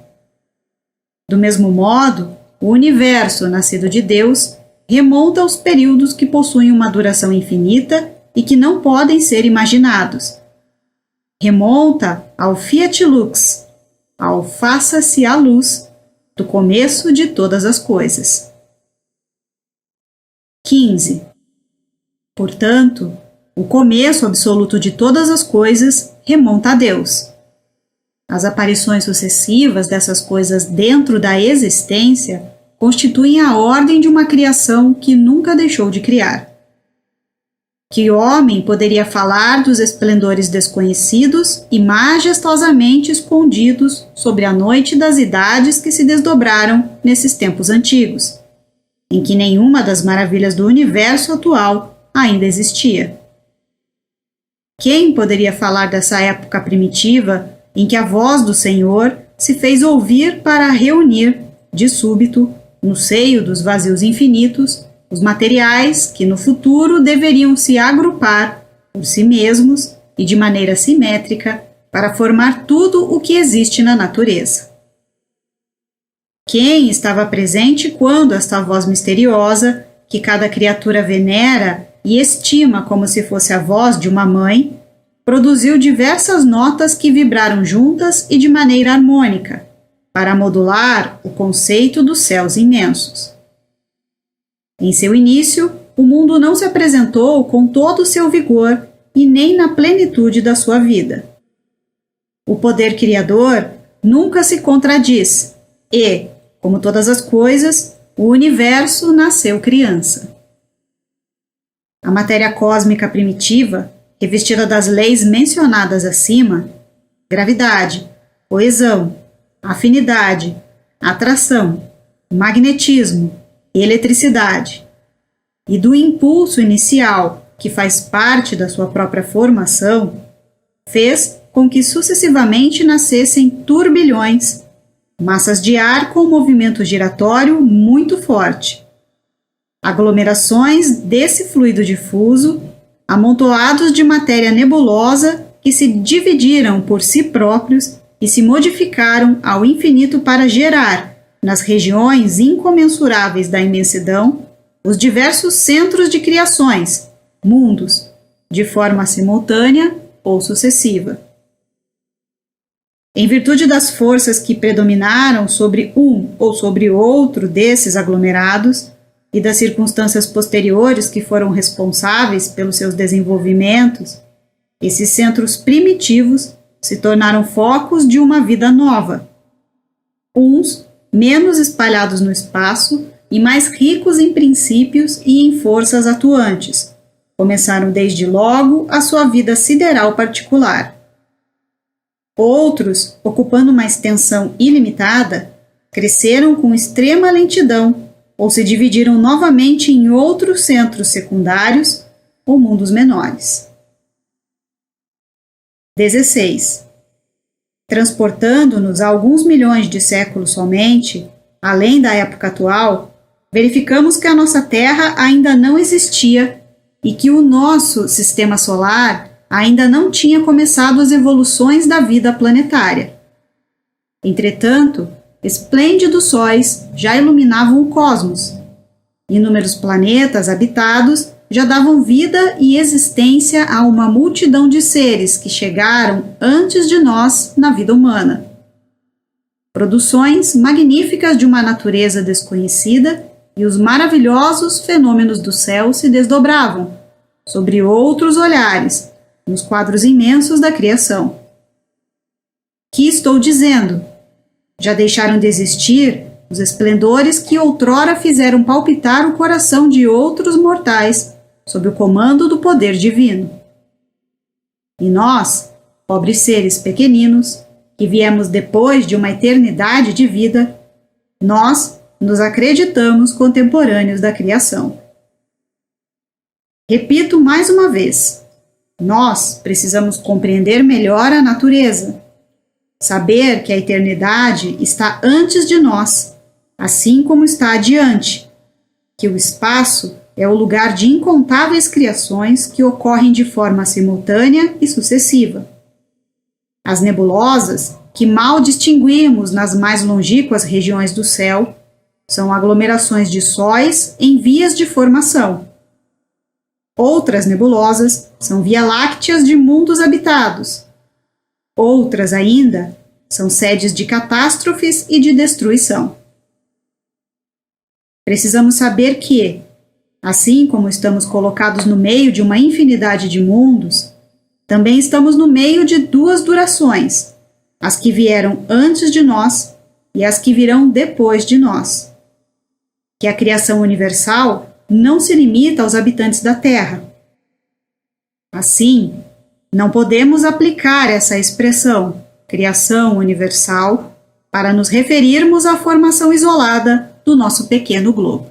Do mesmo modo, o universo nascido de Deus remonta aos períodos que possuem uma duração infinita e que não podem ser imaginados. Remonta ao Fiat Lux, ao faça-se a luz, do começo de todas as coisas. 15. Portanto, o começo absoluto de todas as coisas remonta a Deus. As aparições sucessivas dessas coisas dentro da existência constituem a ordem de uma criação que nunca deixou de criar. Que homem poderia falar dos esplendores desconhecidos e majestosamente escondidos sobre a noite das idades que se desdobraram nesses tempos antigos, em que nenhuma das maravilhas do universo atual ainda existia? Quem poderia falar dessa época primitiva em que a voz do Senhor se fez ouvir para reunir, de súbito, no seio dos vazios infinitos, os materiais que no futuro deveriam se agrupar por si mesmos e de maneira simétrica para formar tudo o que existe na natureza? Quem estava presente quando esta voz misteriosa, que cada criatura venera e estima como se fosse a voz de uma mãe, produziu diversas notas que vibraram juntas e de maneira harmônica, para modular o conceito dos céus imensos? Em seu início, o mundo não se apresentou com todo o seu vigor e nem na plenitude da sua vida. O poder criador nunca se contradiz e, como todas as coisas, o universo nasceu criança. A matéria cósmica primitiva, revestida das leis mencionadas acima, gravidade, coesão, afinidade, atração, magnetismo, eletricidade, e do impulso inicial que faz parte da sua própria formação, fez com que sucessivamente nascessem turbilhões, massas de ar com movimento giratório muito forte, aglomerações desse fluido difuso, amontoados de matéria nebulosa que se dividiram por si próprios e se modificaram ao infinito para gerar, nas regiões incomensuráveis da imensidão, os diversos centros de criações, mundos, de forma simultânea ou sucessiva. Em virtude das forças que predominaram sobre um ou sobre outro desses aglomerados e das circunstâncias posteriores que foram responsáveis pelos seus desenvolvimentos, esses centros primitivos se tornaram focos de uma vida nova, uns menos espalhados no espaço e mais ricos em princípios e em forças atuantes. Começaram desde logo a sua vida sideral particular. Outros, ocupando uma extensão ilimitada, cresceram com extrema lentidão ou se dividiram novamente em outros centros secundários ou mundos menores. 16. Transportando-nos a alguns milhões de séculos somente, além da época atual, verificamos que a nossa Terra ainda não existia e que o nosso sistema solar ainda não tinha começado as evoluções da vida planetária. Entretanto, esplêndidos sóis já iluminavam o cosmos. Inúmeros planetas habitados já davam vida e existência a uma multidão de seres que chegaram antes de nós na vida humana. Produções magníficas de uma natureza desconhecida e os maravilhosos fenômenos do céu se desdobravam, sobre outros olhares, nos quadros imensos da criação. Que estou dizendo? Já deixaram de existir os esplendores que outrora fizeram palpitar o coração de outros mortais sob o comando do poder divino. E nós, pobres seres pequeninos, que viemos depois de uma eternidade de vida, nós nos acreditamos contemporâneos da criação. Repito mais uma vez, nós precisamos compreender melhor a natureza, saber que a eternidade está antes de nós, assim como está adiante, que o espaço é o lugar de incontáveis criações que ocorrem de forma simultânea e sucessiva. As nebulosas, que mal distinguimos nas mais longínquas regiões do céu, são aglomerações de sóis em vias de formação. Outras nebulosas são via-lácteas de mundos habitados. Outras ainda são sedes de catástrofes e de destruição. Precisamos saber que, assim como estamos colocados no meio de uma infinidade de mundos, também estamos no meio de duas durações, as que vieram antes de nós e as que virão depois de nós. Que a criação universal não se limita aos habitantes da Terra. Assim, não podemos aplicar essa expressão, criação universal, para nos referirmos à formação isolada do nosso pequeno globo.